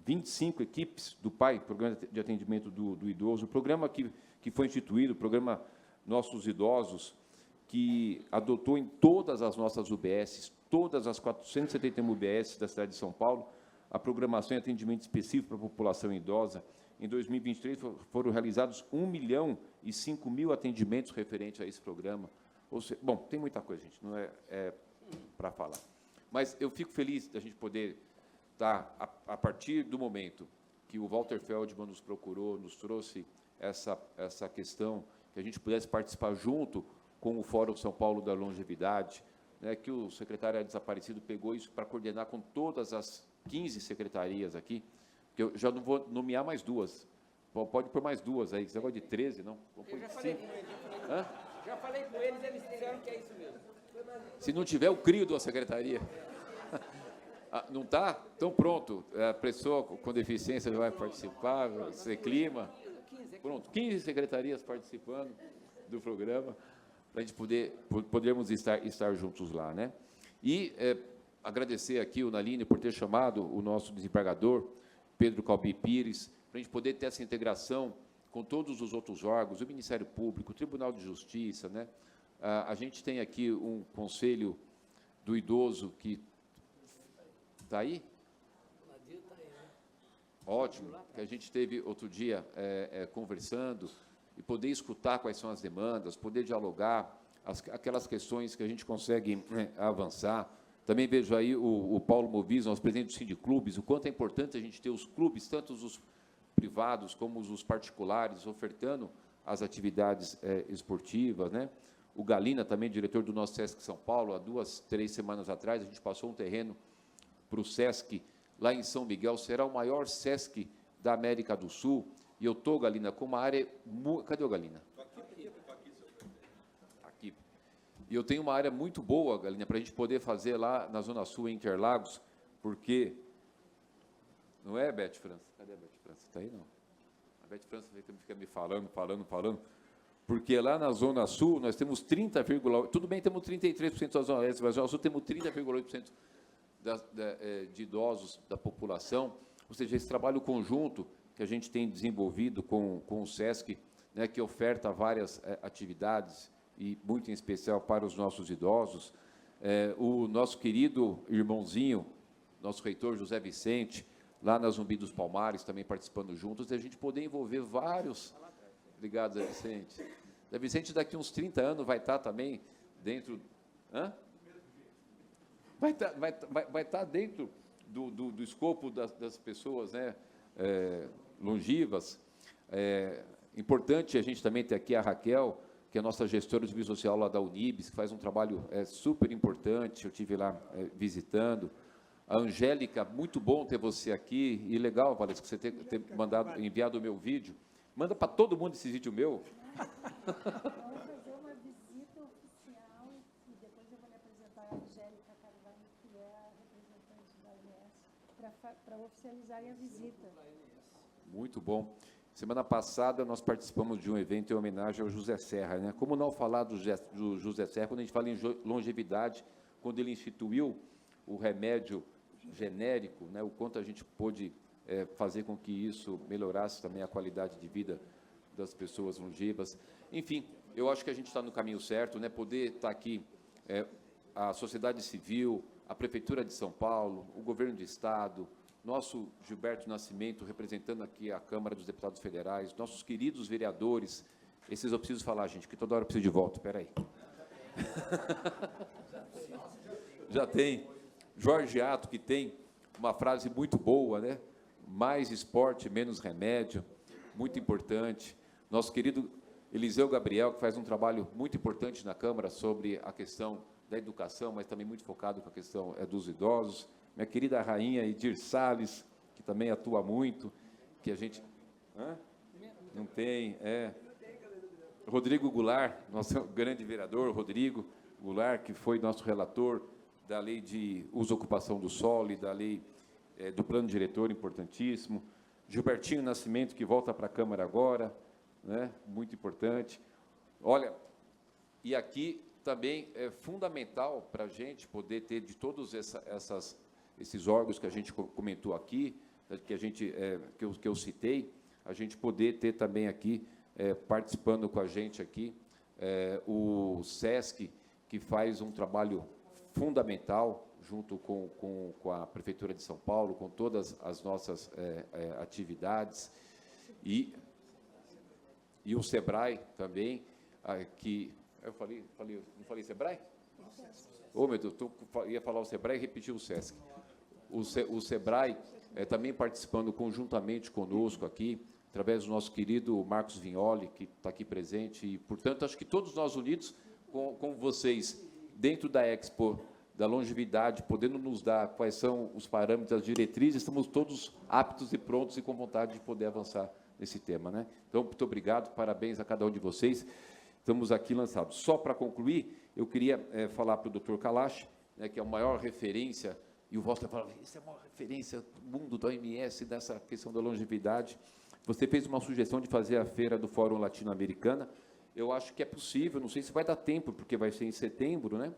25 equipes do PAI, Programa de Atendimento do Idoso, o programa que foi instituído, o programa Nossos Idosos, que adotou em todas as nossas UBSs, todas as 471 UBSs da cidade de São Paulo, a programação e atendimento específico para a população idosa. Em 2023, foram realizados 1.005.000 atendimentos referentes a esse programa. Ou seja, bom, tem muita coisa, gente, não é para falar. Mas eu fico feliz da gente poder estar, a partir do momento que o Walter Feldman nos procurou, nos trouxe essa questão, que a gente pudesse participar junto com o Fórum São Paulo da Longevidade, né, que o secretário desaparecido pegou isso para coordenar com todas as 15 secretarias aqui, que eu já não vou nomear mais duas. Pode pôr mais duas aí, esse negócio de 13, não? Eu já falei com eles. Já falei com eles, eles disseram que é isso mesmo. Se não tiver o CRIO da secretaria. Não está? Então, pronto. A pessoa com deficiência já vai participar, ser clima. Pronto, 15 secretarias participando do programa, para a gente podermos estar juntos lá, né? E agradecer aqui o Naline por ter chamado o nosso desembargador, Pedro Calbi Pires, para a gente poder ter essa integração com todos os outros órgãos, o Ministério Público, o Tribunal de Justiça, né? A gente tem aqui um Conselho do Idoso que está aí? Ótimo, que a gente esteve outro dia conversando e poder escutar quais são as demandas, poder dialogar, aquelas questões que a gente consegue avançar. Também vejo aí o Paulo Movis, nosso presidente do Sindiclubes, o quanto é importante a gente ter os clubes, tanto os privados como os particulares, ofertando as atividades esportivas, né? O Galina, também diretor do nosso SESC São Paulo, há 2, 3 semanas atrás, a gente passou um terreno para o SESC, lá em São Miguel, será o maior SESC da América do Sul, e eu estou, Galina, com uma área... Cadê o Galina? Aqui. E eu tenho uma área muito boa, Galina, para a gente poder fazer lá na Zona Sul, em Interlagos, porque... Não é, Beth França? Cadê a Beth França? Está aí, não? A Beth França fica me falando, porque lá na Zona Sul nós temos 30,8%, tudo bem, temos 33% da Zona Leste, mas na Zona Sul temos 30,8% de idosos da população, ou seja, esse trabalho conjunto que a gente tem desenvolvido com o SESC, né, que oferta várias atividades, e muito em especial para os nossos idosos, o nosso querido irmãozinho, nosso reitor José Vicente, lá na Zumbi dos Palmares, também participando juntos, e a gente poder envolver vários... Obrigado, Zé Vicente. Zé Vicente, daqui uns 30 anos, vai estar também dentro... Hã? Vai estar dentro do escopo das pessoas, né, longivas. Importante a gente também ter aqui a Raquel, que é a nossa gestora de serviço social lá da Unibis, que faz um trabalho super importante, eu estive lá visitando. A Angélica, muito bom ter você aqui, e legal, Valesca, você ter enviado o meu vídeo. Manda para todo mundo esse vídeo meu. Vamos fazer uma visita oficial, e depois eu vou lhe apresentar a Angélica Carvalho, que é a representante da ANS, para oficializarem a visita. Muito bom. Semana passada, nós participamos de um evento em homenagem ao José Serra, né? Como não falar do José Serra, quando a gente fala em longevidade, quando ele instituiu o remédio genérico, né? O quanto a gente pôde fazer com que isso melhorasse também a qualidade de vida das pessoas longevas. Enfim, eu acho que a gente está no caminho certo, né? Poder estar aqui, a sociedade civil, a Prefeitura de São Paulo, o Governo do Estado, nosso Gilberto Nascimento, representando aqui a Câmara dos Deputados Federais, nossos queridos vereadores, esses eu preciso falar, gente, que toda hora eu preciso de volta, espera aí. Já tem. Jorge Ato, que tem uma frase muito boa, né? Mais esporte, menos remédio, muito importante. Nosso querido Eliseu Gabriel, que faz um trabalho muito importante na Câmara sobre a questão da educação, mas também muito focado com a questão dos idosos. Minha querida rainha Edir Salles, que também atua muito, que a gente... Hã? Não tem, Rodrigo Goulart, nosso grande vereador, Rodrigo Goulart, que foi nosso relator da lei de uso e ocupação do solo e da lei do plano diretor, importantíssimo. Gilbertinho Nascimento, que volta para a Câmara agora, né? Muito importante. Olha, e aqui também é fundamental para a gente poder ter de todos esses órgãos que a gente comentou aqui, que a gente que eu citei, a gente poder ter também aqui participando com a gente aqui o SESC, que faz um trabalho fundamental junto com a Prefeitura de São Paulo, com todas as nossas atividades, e o SEBRAE também, que eu não falei SEBRAE? Meu Deus, ia falar o SEBRAE e repetir o SESC. O SEBRAE também participando conjuntamente conosco aqui, através do nosso querido Marcos Vignoli, que está aqui presente, e, portanto, acho que todos nós unidos com vocês, dentro da Expo, da longevidade, podendo nos dar quais são os parâmetros, as diretrizes, estamos todos aptos e prontos e com vontade de poder avançar nesse tema, né? Então, muito obrigado, parabéns a cada um de vocês. Estamos aqui lançados. Só para concluir, eu queria falar para o Dr. Kalash, né, que é a maior referência, e o Walter fala, isso é a maior referência do mundo da OMS, dessa questão da longevidade. Você fez uma sugestão de fazer a feira do Fórum Latino-Americana. Eu acho que é possível, não sei se vai dar tempo, porque vai ser em setembro, né?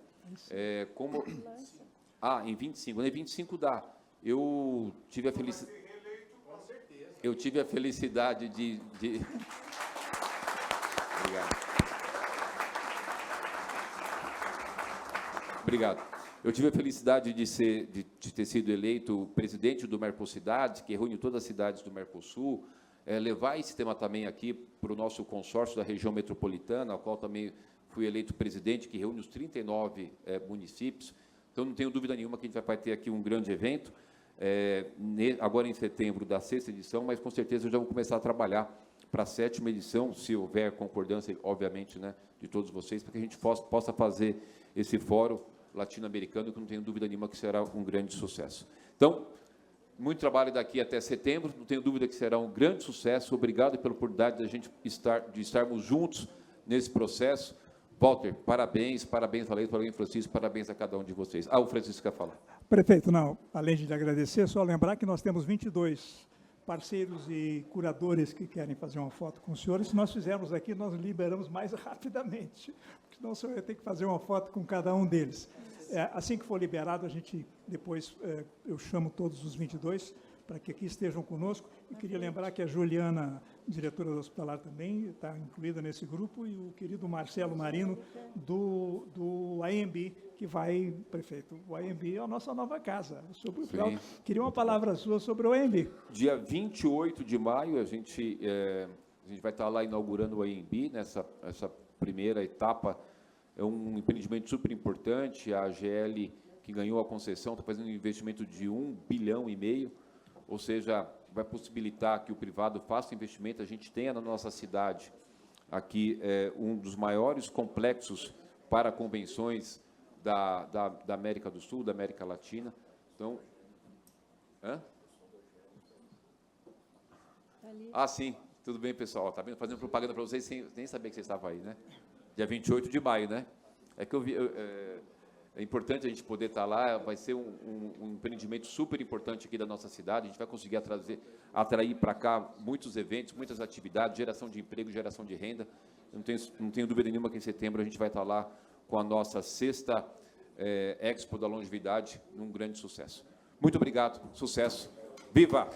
Em 25. Em 25 dá. Eu tive a felicidade de... Obrigado. Eu tive a felicidade de ter sido eleito presidente do Mercocidade, que reúne todas as cidades do Mercosul, levar esse tema também aqui para o nosso consórcio da região metropolitana, ao qual também fui eleito presidente, que reúne os 39 municípios. Então, não tenho dúvida nenhuma que a gente vai ter aqui um grande evento, agora em setembro, da 6ª edição, mas, com certeza, eu já vou começar a trabalhar para a 7ª edição, se houver concordância, obviamente, né, de todos vocês, para que a gente possa fazer esse fórum latino-americano, que não tenho dúvida nenhuma que será um grande sucesso. Então, muito trabalho daqui até setembro, não tenho dúvida que será um grande sucesso. Obrigado pela oportunidade de a gente estarmos juntos nesse processo. Walter, parabéns, Valente, parabéns, Francisco, parabéns a cada um de vocês. O Francisco quer falar. Prefeito, não, além de lhe agradecer, só lembrar que nós temos 22 parceiros e curadores que querem fazer uma foto com os senhores. Se nós fizermos aqui, nós liberamos mais rapidamente, porque senão o senhor vai ter que fazer uma foto com cada um deles. Assim que for liberado, a gente depois, eu chamo todos os 22 para que aqui estejam conosco. E queria lembrar que a Juliana diretora do hospitalar também está incluída nesse grupo, e o querido Marcelo Marino, do AMB, que vai, prefeito, o AMB é a nossa nova casa. Queria uma palavra sua sobre o AMB. Dia 28 de maio, a gente vai estar lá inaugurando o AMB, essa primeira etapa. É um empreendimento super importante, a AGL, que ganhou a concessão, está fazendo um investimento de 1,5 bilhão, ou seja, vai possibilitar que o privado faça investimento. A gente tenha na nossa cidade aqui um dos maiores complexos para convenções da América do Sul, da América Latina. Então, sim, tudo bem, pessoal. Está vendo? Fazendo propaganda para vocês sem nem saber que vocês estavam aí, né? Dia 28 de maio, né? É que é importante a gente poder estar lá. Vai ser um empreendimento super importante aqui da nossa cidade. A gente vai conseguir atrair para cá muitos eventos, muitas atividades, geração de emprego, geração de renda. Eu não tenho dúvida nenhuma que em setembro a gente vai estar lá com a nossa 6ª Expo da Longevidade, num grande sucesso. Muito obrigado, sucesso. Viva!